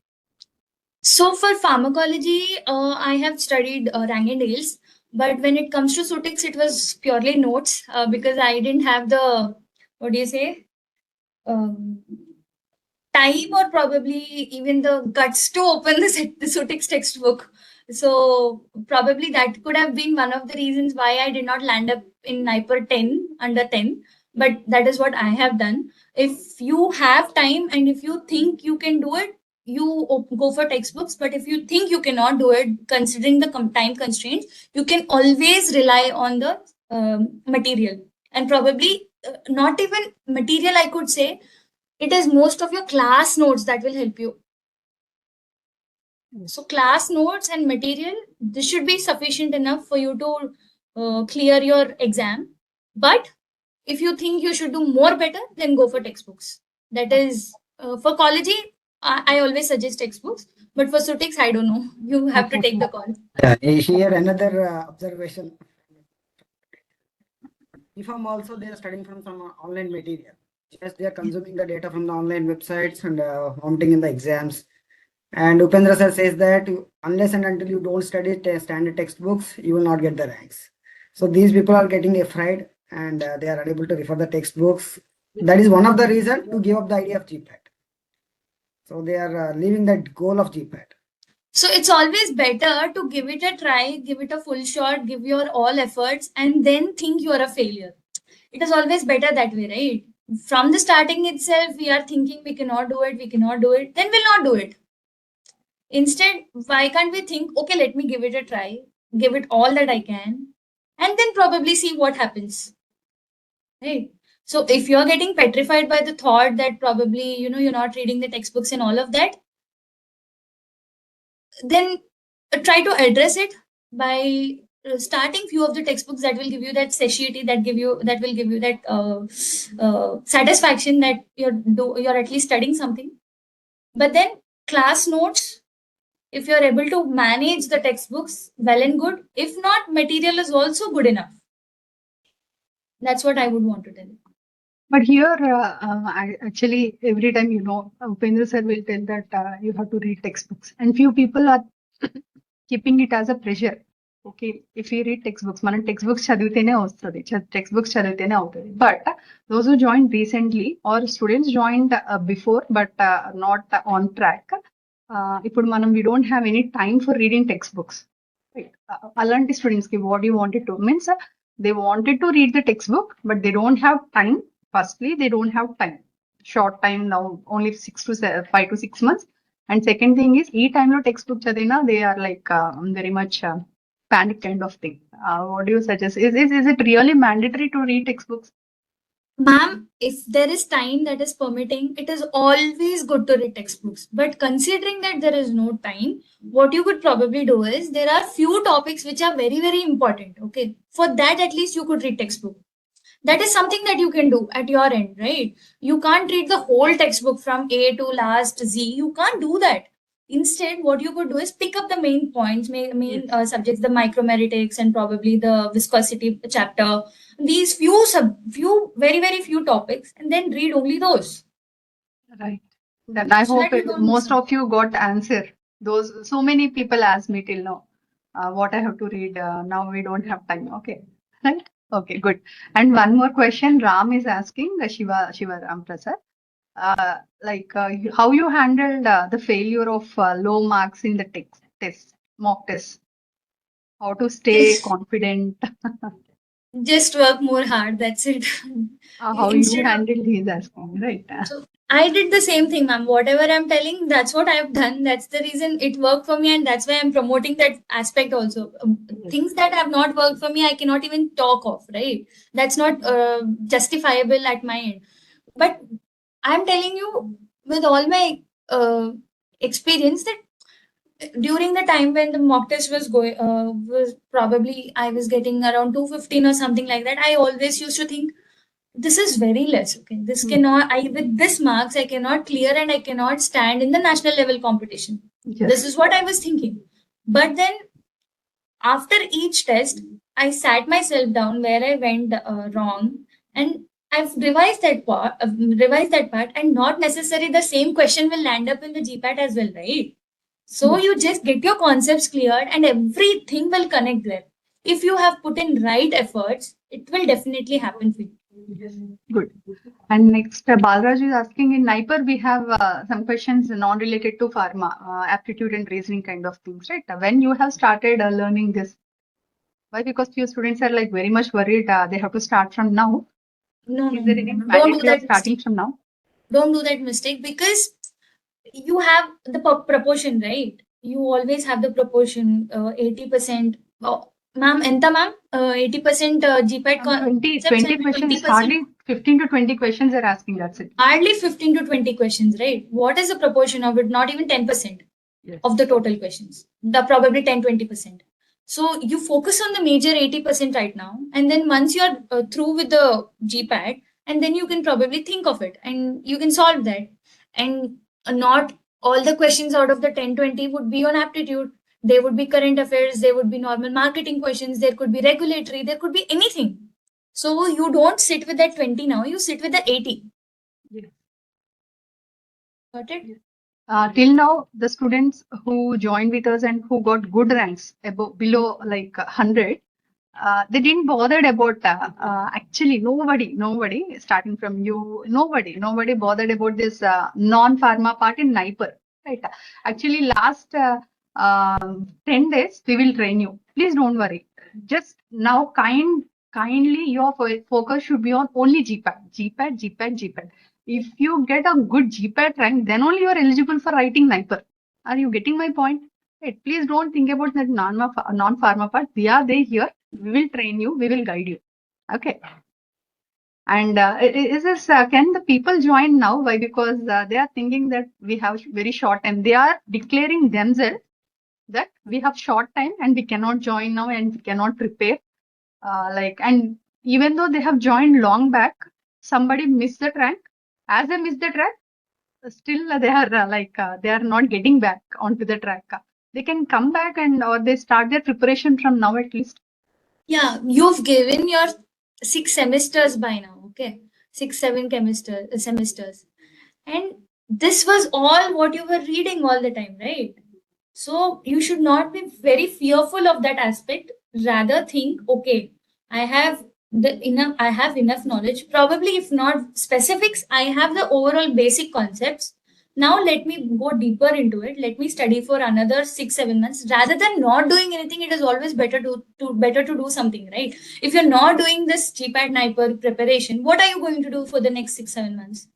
So for pharmacology, I have studied Rang and Dales, but when it comes to Sutix, it was purely notes because I didn't have the, what do you say, time or probably even the guts to open the Sutix textbook. So probably that could have been one of the reasons why I did not land up in NIPER 10, under 10. But that is what I have done. If you have time and if you think you can do it, you go for textbooks. But if you think you cannot do it, considering the time constraints, you can always rely on the material. And probably not even material, I could say, it is most of your class notes that will help you. So class notes and material, this should be sufficient enough for you to clear your exam. But if you think you should do more better, then go for textbooks. That is, for college, I always suggest textbooks. But for Sutix, I don't know. You have to take the call. Here another observation. BPharm also they are studying from some online material. Yes, they are consuming the data from the online websites and vomiting in the exams. And Upendra sir says that unless and until you don't study standard textbooks, you will not get the ranks. So these people are getting afraid and they are unable to refer the textbooks. That is one of the reasons to give up the idea of GPAT. So they are leaving that goal of GPAT. So it's always better to give it a try, give it a full shot, give your all efforts, and then think you are a failure. It is always better that way, right? From the starting itself, we are thinking we cannot do it, then we'll not do it. Instead, why can't we think, okay, let me give it a try, give it all that I can, and then probably see what happens, right? So if you're getting petrified by the thought that probably, you're not reading the textbooks and all of that, then try to address it by starting few of the textbooks that will give you that satiety, that will give you that satisfaction that you're at least studying something. But then class notes, if you're able to manage the textbooks, well and good. If not, material is also good enough. That's what I would want to tell you. But here, I actually, every time, Upendra sir will tell that you have to read textbooks. And few people are keeping it as a pressure. Okay, if you read textbooks, man textbooks chadivitene vastadi, textbooks chadivitene avutadi. But those who joined recently or students joined before but not on track, ఇప్పుడు మనం we don't have any time for reading textbooks. Right? అలాంటి students కి what you wanted to means they wanted to read the textbook but they don't have time. Firstly, they don't have time. Short time now, only 5 to 6 months. And second thing is, e time lo textbook chadina, they are like very much panic kind of thing. What do you suggest? Is it really mandatory to read textbooks? Ma'am, if there is time that is permitting, it is always good to read textbooks. But considering that there is no time, what you could probably do is, there are few topics which are very, very important. Okay. For that, at least you could read textbook. That is something that you can do at your end, right? You can't read the whole textbook from A to last Z. You can't do that. Instead, what you could do is pick up the main points, main Yes. subjects, the micromeritics and probably the viscosity chapter. These few very few topics, and then read only those. Right. Then I So hope that you don't miss most out. of you got answer. Those so many people asked me till now what I have to read. Now we don't have time. Okay. Right. Okay. Good. And one more question. Ram is asking Shiva Ram Prasad. How you handled the failure of low marks in the test mock test. How to stay Just confident. just work more hard. That's it. How you Instead of handled he is asking. Right. So I did the same thing, ma'am. Whatever I'm telling, that's what I've done. That's the reason it worked for me, and that's why I'm promoting that aspect also. Yes. Things that have not worked for me, I cannot even talk of, right? That's not justifiable at my end. But I'm telling you, with all my experience, that during the time when the mock test was going, was probably I was getting around 215 or something like that. I always used to think this is very less. Okay, this Hmm. cannot, I with this marks I cannot clear and I cannot stand in the national level competition. This Yes. is what I was thinking. But then after each test, I sat myself down where I went wrong, and I've revised that part, and not necessarily the same question will land up in the GPAT as well, right? So Yes. you just get your concepts cleared and everything will connect there. If you have put in right efforts, it will definitely happen for you. Good. And next, Balraj is asking in NIPER, we have some questions non-related to pharma, aptitude and reasoning kind of things, right? When you have started learning this, why? Because few students are like very much worried they have to start from now. No, Is no, there no, any no, no. Don't do mandatory of that starting mistake. from now? Don't do that mistake because you have the proportion, right? You always have the proportion 80%. Oh, ma'am, enta ma'am? 80% GPAT 20, concepts 20 and questions, 20%. hardly 15 to 20 questions are asking, that's it. Hardly 15 to 20 questions, right? What is the proportion of it? Not even 10% Yes. of the total questions. The probably 10-20%. So you focus on the major 80% right now, and then once you're through with the GPAT, and then you can probably think of it and you can solve that. And not all the questions out of the 10-20 would be on aptitude. There would be current affairs, there would be normal marketing questions, there could be regulatory, there could be anything. So you don't sit with that 20 now, you sit with the 80. Yes. Got it? Till now, the students who joined with us and who got good ranks above, below like 100, they didn't bothered about actually nobody starting from you, nobody bothered about this non-pharma part in NIPER, right? Actually, last 10 days we will train you. Please don't worry. Just now, kindly your focus should be on only GPAT. If you get a good GPAT rank, then only you are eligible for writing NIPER. Are you getting my point? Right. Please don't think about that non-pharma part. We are there here. We will train you. We will guide you. Okay. And is this can the people join now? Why? Because they are thinking that we have very short time. They are declaring themselves that we have short time and we cannot join now and we cannot prepare. And even though they have joined long back, somebody missed the track. As they missed the track, still they are they are not getting back onto the track. They can come back and or they start their preparation from now at least. Yeah, you've given your 6 semesters by now, okay? 6-7 semesters. And this was all what you were reading all the time, right? So you should not be very fearful of that aspect. Rather think, okay, I have enough knowledge. Probably if not specifics, I have the overall basic concepts. Now let me go deeper into it. Let me study for another 6-7 months. Rather than not doing anything, it is always better to do something, right? If you're not doing this GPAT NIPER preparation, what are you going to do for the next 6-7 months?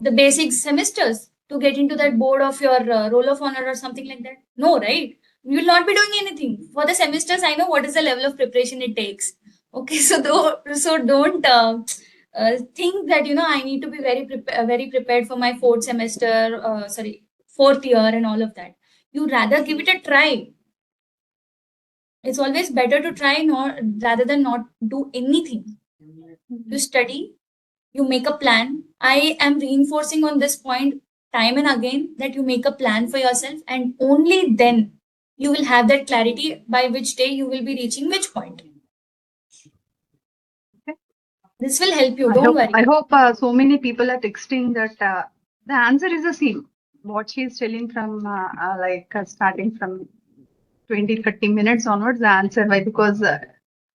The basic semesters to get into that board of your roll of honor or something like that? No, right? You will not be doing anything for the semesters. I know what is the level of preparation it takes. Okay, so don't think that I need to be very prepared for my fourth year and all of that. You rather give it a try. It's always better to try rather than not do anything. You study, you make a plan. I am reinforcing on this point time and again that you make a plan for yourself, and only then you will have that clarity by which day you will be reaching which point. This will help you. Don't worry. I hope so many people are texting that the answer is the same. What she is telling from starting from 20-30 minutes onwards, the answer why because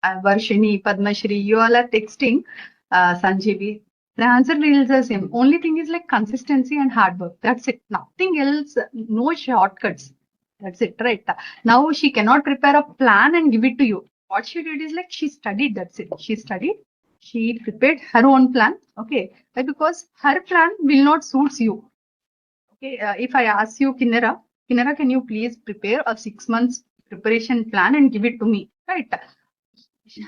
Varshini, Padmashri, you all are texting Sanjeevi. The answer is the same. Only thing is like consistency and hard work. That's it. Nothing else. No shortcuts. That's it, right? Now she cannot prepare a plan and give it to you. What she did is like she studied. That's it. She studied. She prepared her own plan. Okay, why? Because her plan will not suits you. Okay, if I ask you, Kinnara, can you please prepare a 6 months preparation plan and give it to me? Right?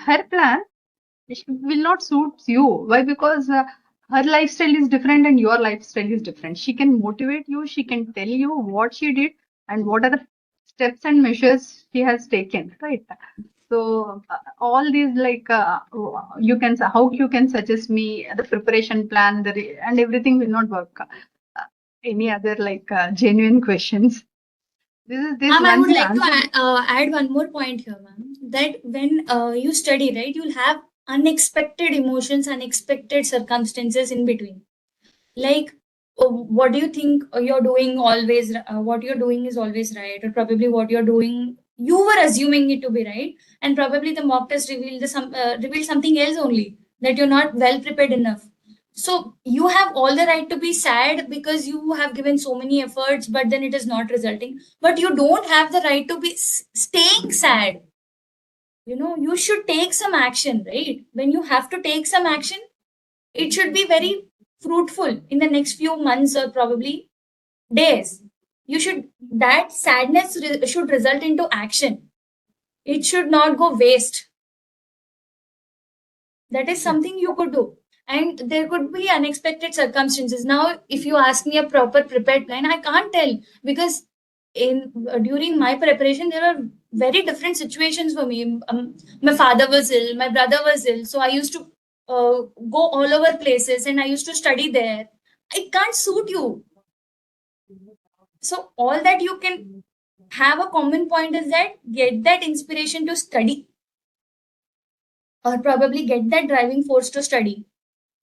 Her plan will not suit you. Why? Because her lifestyle is different and your lifestyle is different. She can motivate you. She can tell you what she did and what are the steps and measures she has taken. Right? So all these you can how you can suggest me the preparation plan and everything will not work. Any other genuine questions? This Ma'am, I once would you like to answer- add one more point here, ma'am. That when you study, right, you'll have unexpected emotions, unexpected circumstances in between. Like, what do you think you're doing always? What you're doing is always right, or probably what you're doing, you were assuming it to be right, and probably the mock test revealed something else only, that you're not well prepared enough. So you have all the right to be sad because you have given so many efforts, but then it is not resulting. But you don't have the right to be staying sad. You should take some action, right? When you have to take some action, it should be very fruitful in the next few months or probably days. That sadness should result into action. It should not go waste. That is something you could do. And there could be unexpected circumstances. Now, if you ask me a proper prepared plan, I can't tell, because during my preparation, there are very different situations for me. My father was ill, my brother was ill, so I used to go all over places and I used to study there. It can't suit you. So all that you can have a common point is that get that inspiration to study, or probably get that driving force to study.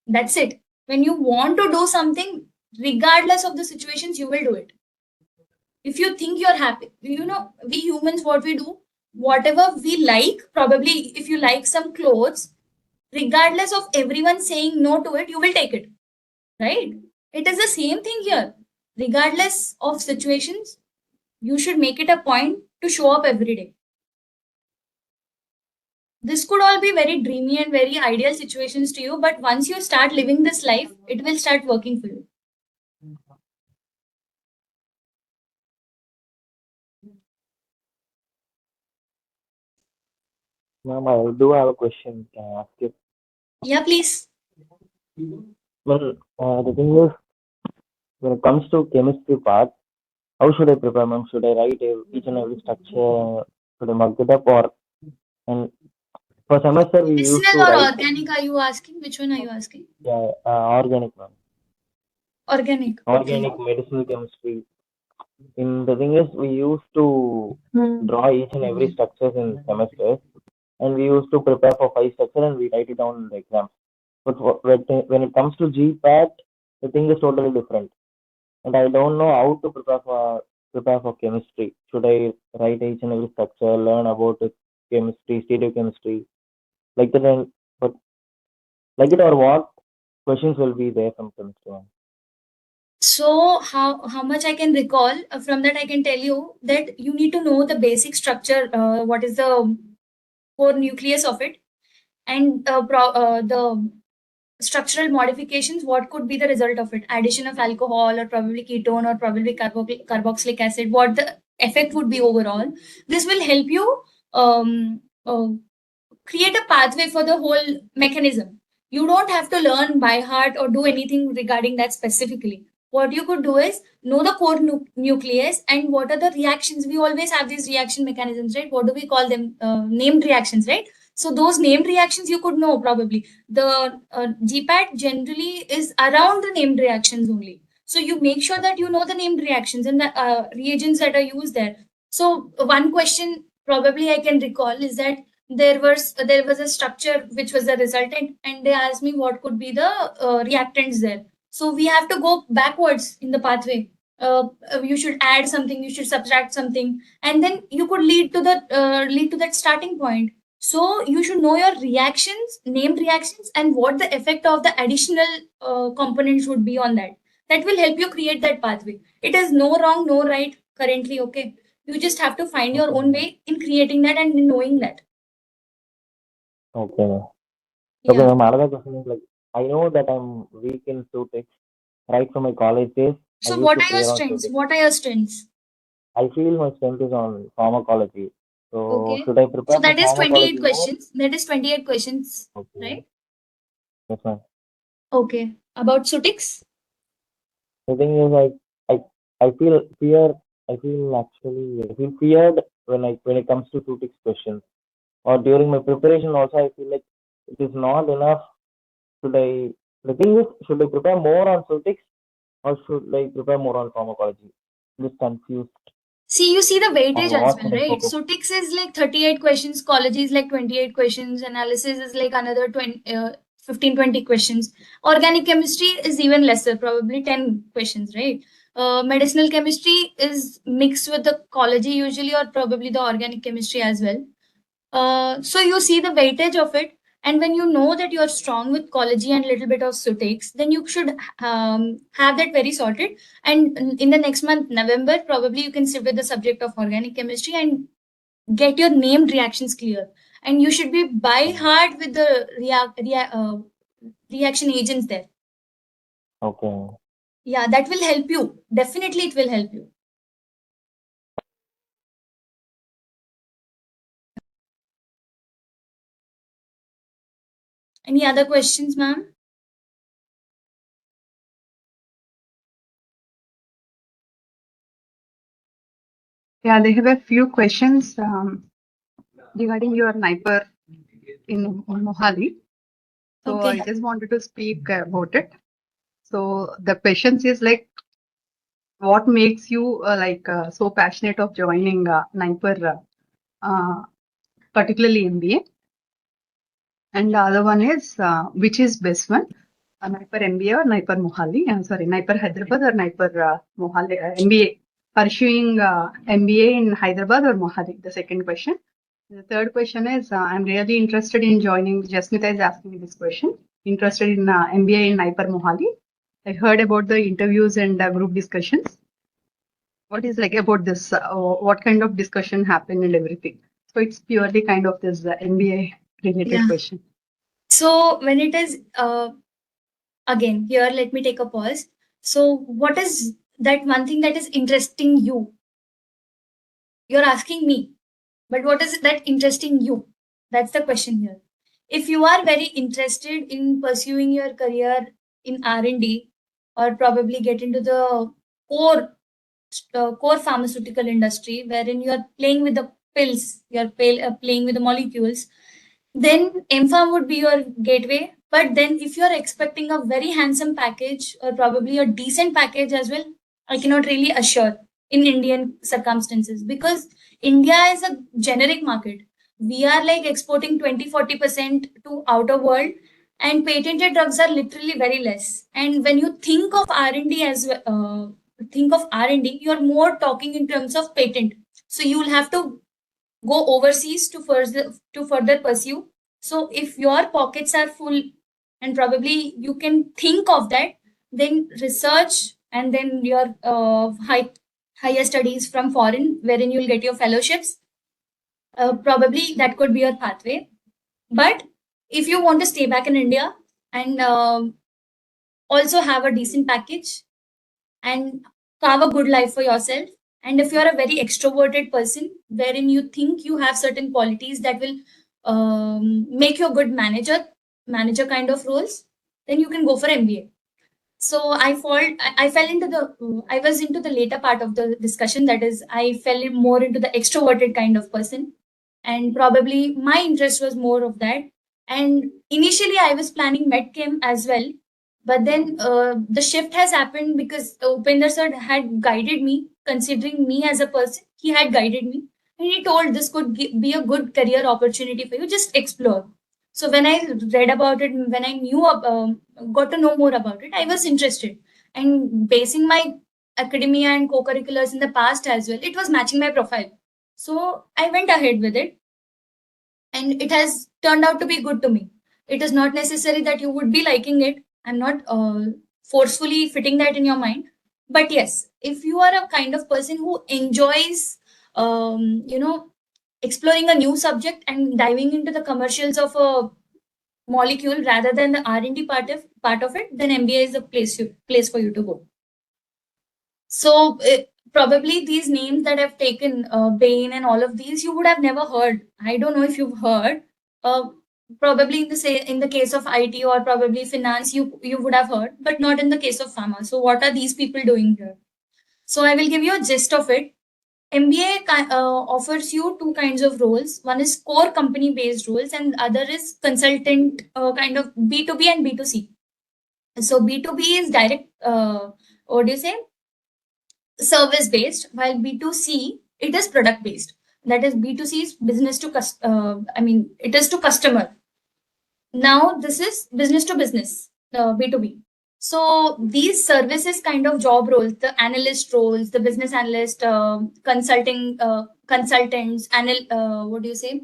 That's it. When you want to do something, regardless of the situations, you will do it. If you think you're happy, we humans, what we do, whatever we like, probably if you like some clothes, regardless of everyone saying no to it, you will take it. Right? It is the same thing here. Regardless of situations, you should make it a point to show up every day. This could all be very dreamy and very ideal situations to you, but once you start living this life, it will start working for you. Ma'am, I do have a question. Can I ask you? Yeah, please. Well, the thing is, when it comes to chemistry part, how should I prepare, ma'am? Should I write each and every structure? Should I mark it up? And for semester, we used Medicinal to or write, organic are you asking? Which one are you asking? yeah, organic, ma'am. Organic. Organic medicinal chemistry. The thing is, we used to draw each and every structures in semesters, and we used to prepare for 5 structures and we write it down in the exam. But when it comes to GPAT, the thing is totally different, and I don't know how to prepare for chemistry. Should I write each and every structure, learn about it, chemistry, stereochemistry, like that, but like it, or what questions will be there from chemistry, ma'am? So how much I can recall from that, I can tell you that you need to know the basic structure, what is the core nucleus of it, and the structural modifications, what could be the result of it, addition of alcohol or probably ketone or probably carboxylic acid, what the effect would be overall. This will help you create a pathway for the whole mechanism. You don't have to learn by heart or do anything regarding that specifically. What you could do is know the core nucleus and what are the reactions. We always have these reaction mechanisms, right? What do we call them? Named reactions, right? So those named reactions you could know probably. The GPAT generally is around the named reactions only. So you make sure that you know the named reactions and the reagents that are used there. So one question probably I can recall is that there was a structure which was the resultant, and they asked me what could be the reactants there. So we have to go backwards in the pathway. You should add something, you should subtract something, and then you could lead to that starting point. So you should know your reactions, named reactions, and what the effect of the additional components would be on that. That will help you create that pathway. It is no wrong, no right currently. Okay, you just have to find your own way in creating that and in knowing that. Okay. Okay, Yeah. ma'am. Another question is like, I know that I'm weak in Sutex right from my college days. I So used what to are your clear on strengths? Sutex. What are your strengths? I feel my strength is on pharmacology. So Okay. should I So prepare for that is 28 pharmacology more? questions. That is 28 questions, Okay. right? Yes, ma'am. Okay. About Sutix? The thing is, I feel fear. I feel feared when it comes to Sutex questions. Or during my preparation also, I feel like it is not enough. The thing is, should I prepare more on Sutex or should I prepare more on pharmacology? I'm just confused See, you see the on weightage as what well, should I right? focus. Sutix is like 38 questions, college is like 28 questions, analysis is like another 15, 20 questions. Organic chemistry is even lesser, probably 10 questions, right? Medicinal chemistry is mixed with the ecology usually, or probably the organic chemistry as well. So you see the weightage of it, and when you know that you're strong with ecology and little bit of Sutix, then you should have that very sorted. And in the next month, November, probably you can sit with the subject of organic chemistry and get your named reactions clear. And you should be by heart with the reaction agents there. Okay. Yeah, that will help you. Definitely, it will help you. Any other questions, ma'am? Yeah, they have a few questions regarding your NIPER in Mohali. So Okay. I just wanted to speak about it. So the questions is like, what makes you so passionate of joining NIPER, particularly MBA? And the other one is, which is best one? NIPER MBA or NIPER Mohali? Sorry, NIPER Hyderabad or NIPER Mohali MBA? Pursuing MBA in Hyderabad or Mohali? The second question. The third question is, I'm really interested in joining. Jasmita is asking me this question. Interested in MBA in NIPER Mohali. I heard about the interviews and group discussions. What is like about this? What kind of discussion happened and everything? So it's purely kind of this MBA related Yeah. question. So when it is again here, let me take a pause. So what is that one thing that is interesting you? You're asking me, but what is it that interesting you? That's the question here. If you are very interested in pursuing your career in R&D, or probably get into the core core pharmaceutical industry, wherein you're playing with the pills, playing with the molecules, then MPharm would be your gateway. But then if you're expecting a very handsome package, or probably a decent package as well, I cannot really assure in Indian circumstances, because India is a generic market. We are like exporting 20-40% to outer world, and patented drugs are literally very less. And when you think of R&D as well, think of R&D, you're more talking in terms of patent. So you will have to go overseas to further pursue. So if your pockets are full, and probably you can think of that, then research, and then your higher studies from foreign, wherein you'll get your fellowships. Probably that could be your pathway. But if you want to stay back in India and also have a decent package and carve a good life for yourself, and if you're a very extroverted person wherein you think you have certain qualities that will make you a good manager kind of roles, then you can go for MBA. So I fell into I was into the later part of the discussion, that is I fell more into the extroverted kind of person. and probably my interest was more of that. And initially I was planning medchem as well, but then the shift has happened because Upender sir had guided me, considering me as a person. He had guided me, and he told this could be a good career opportunity for you. Just explore. So when I read about it, when I got to know more about it, I was interested. And basing my academia and co-curriculars in the past as well, it was matching my profile. So I went ahead with it, and it has turned out to be good to me. It is not necessary that you would be liking it. I'm not forcefully fitting that in your mind. But yes, if you are a kind of person who enjoys, exploring a new subject and diving into the commercials of a molecule rather than the R&D part of it, then MBA is the place for you to go. So probably these names that I've taken, Bain and all of these, you would have never heard. I don't know if you've heard. Probably in the case of IT or probably finance, you would have heard, but not in the case of pharma. So what are these people doing here? So I will give you a gist of it. MBA offers you two kinds of roles. One is core company based roles, and other is consultant kind of B2B and B2C. So B2B is direct, what do you say? Service based, while B2C, it is product based. That is, B2C is business to it is to customer. Now this is business to business, B2B. So these services kind of job roles, the analyst roles, the business analyst, consultants, what do you say?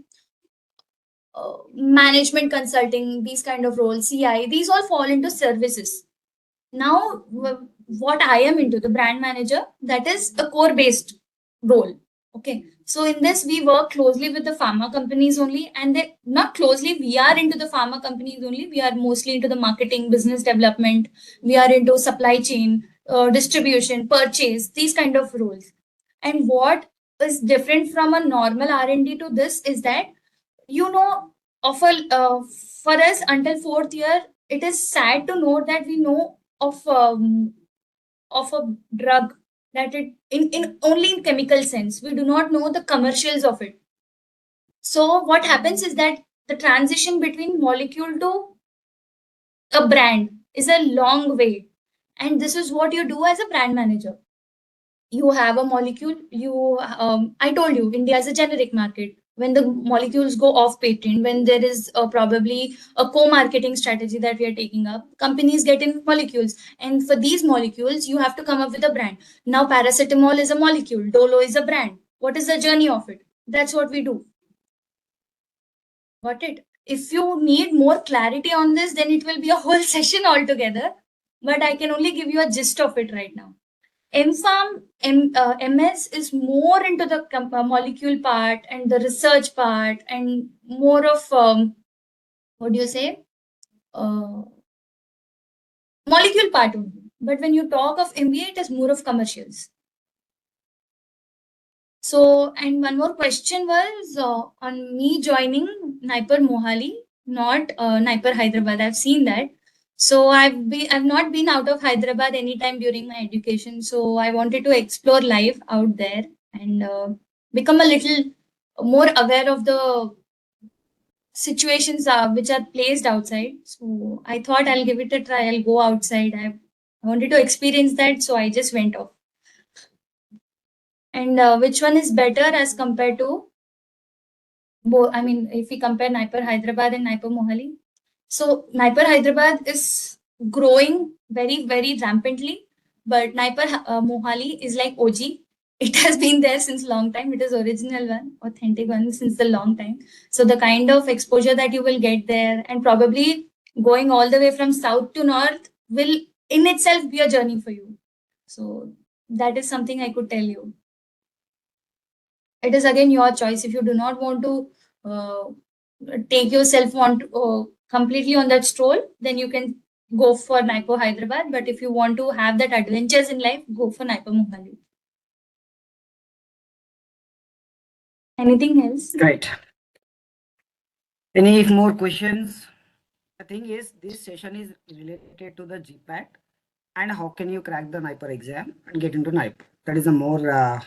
Management consulting, these kind of roles, CI, these all fall into services. Now, what I am into, the brand manager, that is a core based role. Okay. So in this, we work closely with the pharma companies only, and they not closely, we are into the pharma companies only. We are mostly into the marketing, business development. We are into supply chain, distribution, purchase, these kind of roles. And what is different from a normal R&D to this is that, of for us until fourth year, it is sad to know that we know of a drug that it in only in chemical sense. We do not know the commercials of it. So what happens is that the transition between molecule to a brand is a long way, and this is what you do as a brand manager. You have a molecule. I told you, India is a generic market. When the molecules go off patent, when there is probably a co-marketing strategy that we are taking up, companies get in molecules, and for these molecules you have to come up with a brand. Now paracetamol is a molecule, Dolo is a brand. What is the journey of it? That's what we do. Got it? If you need more clarity on this, then it will be a whole session altogether, but I can only give you a gist of it right now. MS is more into the molecule part and the research part, and more of what do you say, molecule part only. But when you talk of MBA, it is more of commercials. So, and one more question was on me joining NIPER Mohali, not NIPER Hyderabad. I've seen that. So I've not been out of Hyderabad anytime during my education. So I wanted to explore life out there and become a little more aware of the situations which are placed outside. So I thought I'll give it a try. I'll go outside. I wanted to experience that, so I just went off. And which one is better as compared to if we compare NIPER Hyderabad and NIPER Mohali? So NIPER Hyderabad is growing very, very rampantly, but NIPER Mohali is like OG. It has been there since long time. It is original one, authentic one since the long time. So the kind of exposure that you will get there, and probably going all the way from south to north, will in itself be a journey for you. So that is something I could tell you. It is again your choice. If you do not want to take yourself completely on that stroll, then you can go for NIPER Hyderabad. But if you want to have that adventures in life, go for NIPER Mohali. Anything else? Right. Any more questions? The thing is, this session is related to the GPAT and how can you crack the NIPER exam and get into NIPER. That is a more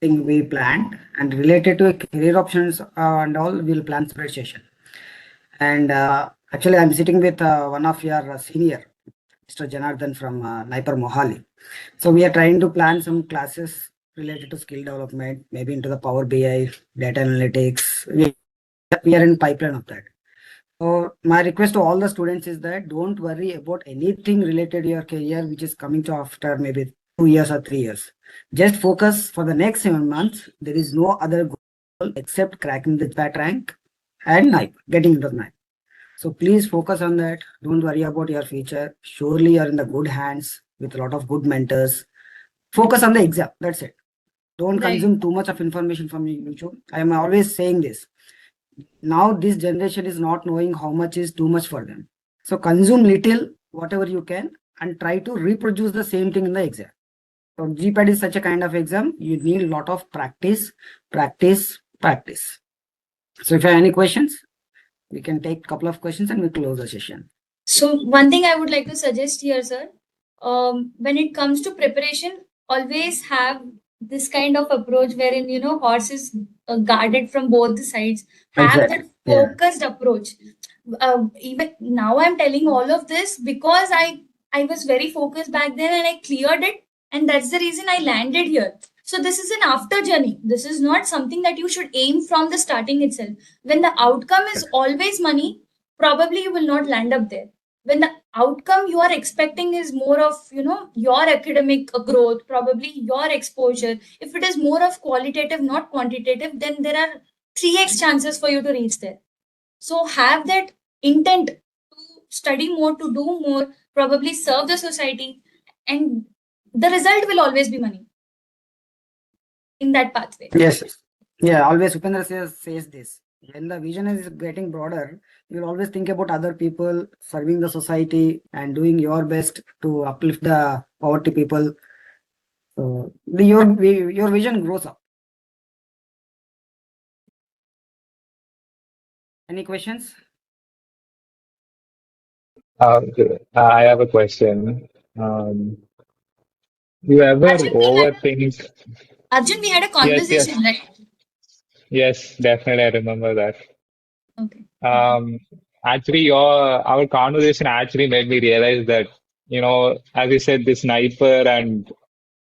thing we planned, and related to career options and all, we'll plan separate session. And actually, I'm sitting with one of your senior, Mr. Janardhan from Naipur Mohali. So we are trying to plan some classes related to skill development, maybe into the Power BI, data analytics. We are in pipeline of that. So my request to all the students is that don't worry about anything related to your career, which is coming to after maybe 2 years or 3 years. Just focus for the next 7 months. There is no other goal except cracking the GPAT rank and getting into the NIPE. So please focus on that. Don't worry about your future. Surely you're in the good hands with a lot of good mentors. Focus on the exam. That's it. Don't Right. consume too much of information from YouTube. I am always saying this. Now this generation is not knowing how much is too much for them. So consume little, whatever you can, and try to reproduce the same thing in the exam. So GPAT is such a kind of exam. You need a lot of practice. So if you have any questions, we can take a couple of questions and we close the session. So one thing I would like to suggest here, sir, when it comes to preparation, always have this kind of approach wherein, horse is guarded from both the sides. Have Exactly. that Yeah. focused approach. Even now I'm telling all of this because I was very focused back then and I cleared it. And that's the reason I landed here. So this is an after journey. This is not something that you should aim from the starting itself. When the outcome is always money, probably you will not land up there. When the outcome you are expecting is more of your academic growth, probably your exposure, if it is more of qualitative not quantitative, then there are 3x chances for you to reach there. So have that intent to study more, to do more, probably serve the society, and the result will always be money in that pathway. Yes. Yeah. Always Upendra says this. When the vision is getting broader, you'll always think about other people, serving the society, and doing your best to uplift the poverty people. So your vision grows up. Any questions? I have a question. You ever overthink? Arjun, we had a Yes, conversation, yes, right? yes, definitely. I remember that. Okay. Actually, our conversation actually made me realize that, as you said, this sniper and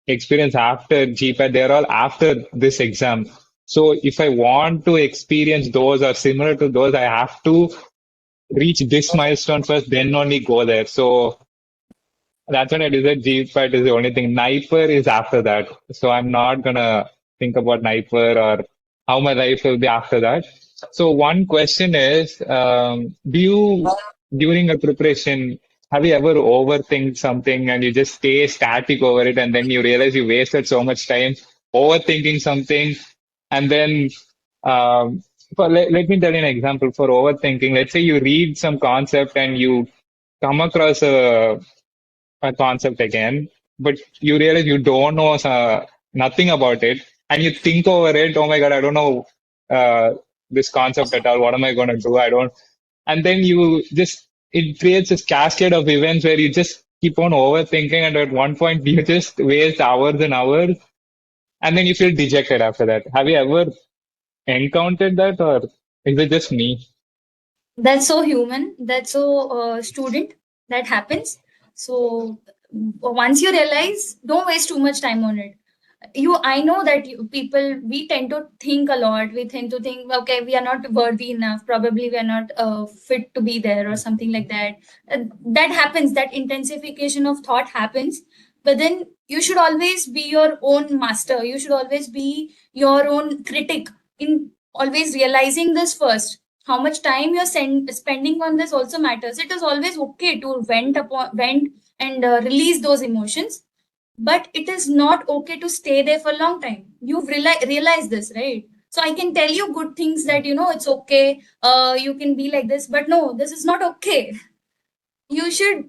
experience after GPAT, they're all after this exam. So if I want to experience those or similar to those, I have to reach this milestone first, then only go there. So that's when I decided GPAT is the only thing. Sniper is after that. So I'm not gonna think about Sniper or how my life will be after that. So one question is, do you, during a preparation, have you ever overthink something and you just stay static over it and then you realize you wasted so much time overthinking something and then let me tell you an example for overthinking. Let's say you read some concept and you come across a concept again, but you realize you don't know nothing about it, and you think over it. Oh my God, I don't know this concept at all. What am I going to do? I don't. And then you just it creates this cascade of events where you just keep on overthinking, and at one point you just waste hours and hours, and then you feel dejected after that. Have you ever encountered that, or is it just me? That's so human. That's so student. That happens. So once you realize, don't waste too much time on it. I know that people, we tend to think a lot. We tend to think, okay, we are not worthy enough. Probably we are not fit to be there or something like that. That happens. That intensification of thought happens. But then you should always be your own master. You should always be your own critic in always realizing this first. How much time you're spending on this also matters. It is always okay to vent and release those emotions, but it is not okay to stay there for a long time. You've realized this, right? So I can tell you good things that it's okay, you can be like this, but no, this is not okay. You should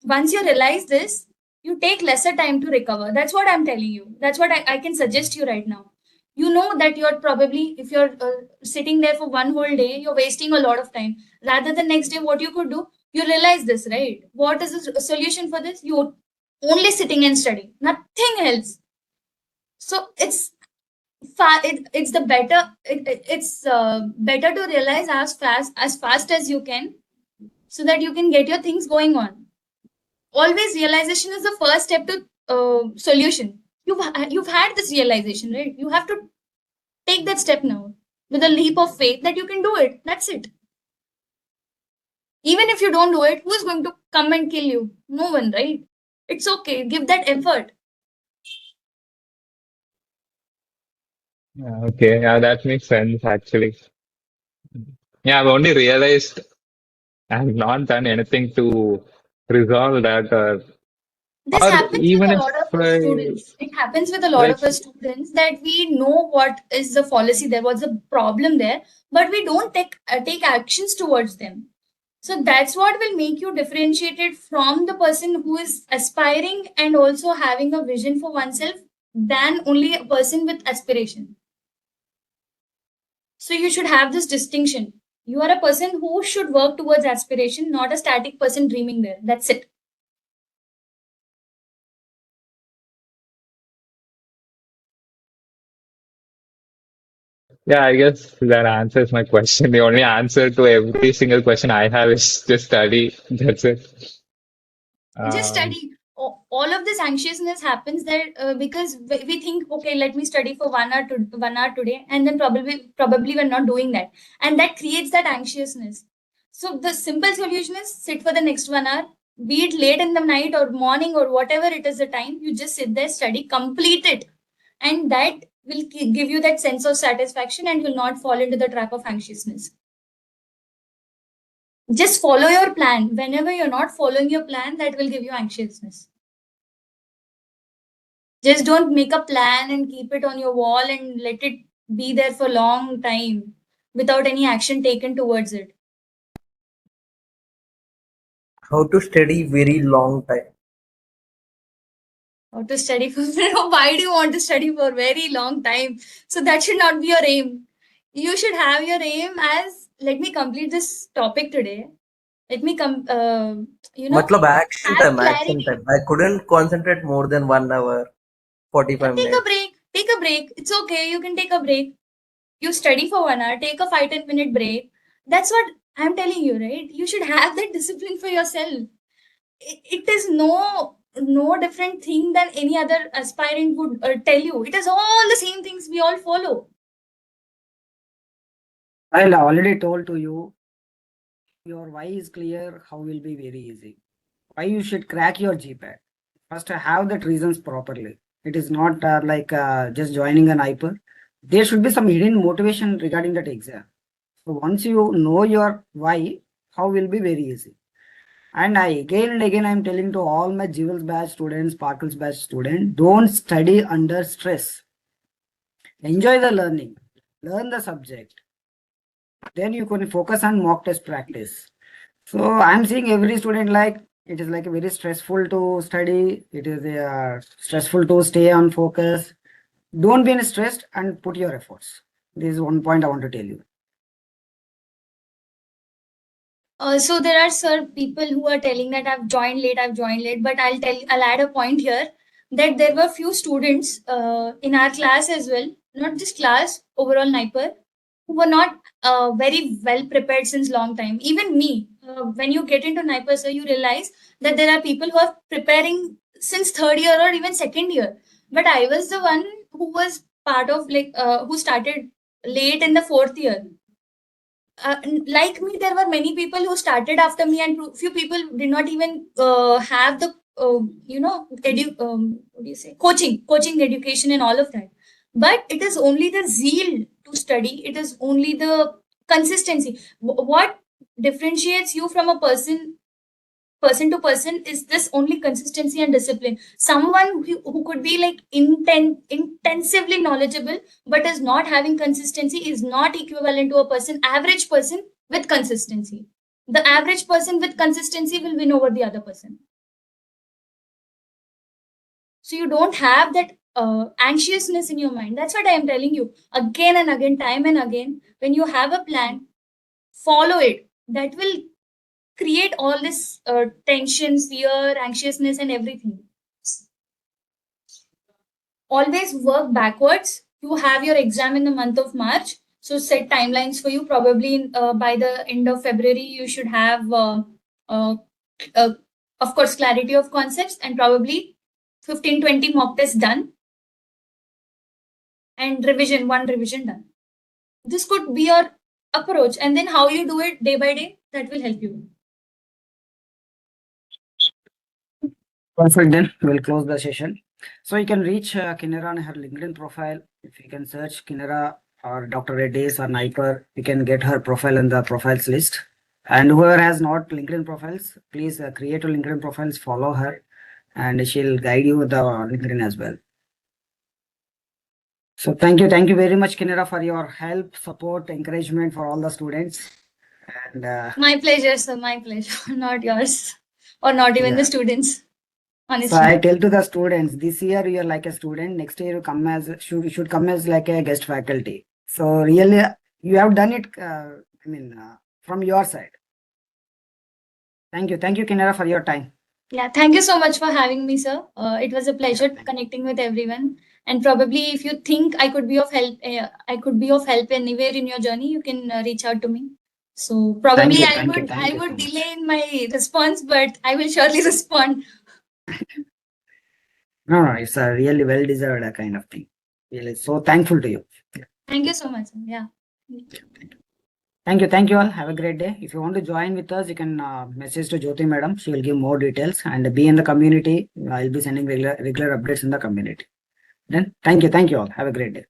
once you realize this, you take lesser time to recover. That's what I'm telling you. That's what I can suggest you right now. You know that you're probably, if you're sitting there for one whole day, you're wasting a lot of time. Rather than next day, what you could do, you realize this, right? What is the solution for this? You only sitting and studying, nothing else. So it's it's the better. It's better to realize as fast as you can, so that you can get your things going on. Always realization is the first step to solution. You've had this realization, right? You have to take that step now with a leap of faith that you can do it. That's it. Even if you don't do it, who's going to come and kill you? No one, right? It's okay. Give that effort. Yeah, okay, yeah, that makes sense actually. Yeah, I've only realized I've not done anything to resolve that, This or happens with even a if lot of I students. It happens with a lot like, of us students that we know what is the policy there, what's the problem there, but we don't take actions towards them. So that's what will make you differentiated from the person who is aspiring and also having a vision for oneself than only a person with aspiration. So you should have this distinction. You are a person who should work towards aspiration, not a static person dreaming there. That's it. yeah, I guess that answers my question. The only answer to every single question I have is just study. That's it. Just Um, study. All of this anxiousness happens there because we think, okay, let me study for 1 hour to 1 hour today, and then probably we're not doing that, and that creates that anxiousness. So the simple solution is sit for the next 1 hour, be it late in the night or morning or whatever it is the time. You just sit there, study, complete it, and that will give you that sense of satisfaction, and will not fall into the trap of anxiousness. Just follow your plan. Whenever you're not following your plan, that will give you anxiousness. Just don't make a plan and keep it on your wall and let it be there for a long time without any action taken towards it. How to study very long time? Or to study for why do you want to study for a very long time? So that should not be your aim. You should have your aim as let me complete this topic today. Let me मतलब action have time, action clarity. time. I couldn't concentrate more than 1 hour, 45 Take a minutes. break. Take a break. It's okay. You can take a break. You study for 1 hour, take a 5-10 minute break. That's what I'm telling you, right? You should have that discipline for yourself. It is no different thing than any other aspirant would tell you. It is all the same things we all follow. I already told to you, your why is clear, how will be very easy. Why you should crack your GPAT. First, have that reasons properly. It is not just joining an IPER. There should be some hidden motivation regarding that exam. So once you know your why, how will be very easy. And again and again I'm telling to all my Jewels batch students, Sparkles batch students, don't study under stress. Enjoy the learning, learn the subject. Then you can focus on mock test practice. So I'm seeing every student like it is like very stressful to study. It is stressful to stay on focus. Don't be stressed and put your efforts. This is one point I want to tell you. So there are people who are telling that I've joined late, but I'll add a point here that there were few students in our class as well, not just class, overall NIPER, who were not very well prepared since long time. Even me, when you get into NIPER, so you realize that there are people who are preparing since third year or even second year. But I was the one who was part of who started late in the fourth year. Like me, there were many people who started after me, and few people did not even have the what do you say, coaching education and all of that. But it is only the zeal to study. It is only the consistency. What differentiates you from a person to person is this only consistency and discipline. Someone who could be like intensively knowledgeable but is not having consistency is not equivalent to a average person with consistency. The average person with consistency will win over the other person. So you don't have that anxiousness in your mind. That's what I am telling you again and again, time and again. When you have a plan, follow it. That will create all this tension, fear, anxiousness, and everything. Always work backwards. you have your exam in the month of March. So set timelines for you. Probably by the end of February, you should have, of course, clarity of concepts and probably 15-20 mock tests done and one revision done. This could be your approach, and then how you do it day by day, that will help you. Perfect. Then we'll close the session. So you can reach Kinera on her LinkedIn profile. If you can search Kinera or Dr. Reddy's or Niper, you can get her profile in the profiles list. And whoever has not LinkedIn profiles, please create your LinkedIn profiles, follow her, and she'll guide you with the LinkedIn as well. So thank you very much, Kinera, for your help, support, encouragement for all the students. And My pleasure, sir. My pleasure, not yours, or not even Yeah. the students. Honestly. so I tell to the students, this year you are like a student, next year you come as should come as like a guest faculty. So really, you have done it. From your side. Thank you, Kinera, for your time. Yeah, thank you so much for having me, sir. It was a pleasure connecting with everyone. And probably, if you think I could be of help, anywhere in your journey, you can reach out to me. So probably Thank you I so would much. delay in my response, but I will surely respond. No, it's a really well deserved kind of thing. Really, so thankful to you. Thank you so much, sir. Yeah. Thank you all. Have a great day. If you want to join with us, you can message to Jyoti madam. She will give more details and be in the community. I'll be sending regular updates in the community. Then thank you all. Have a great day.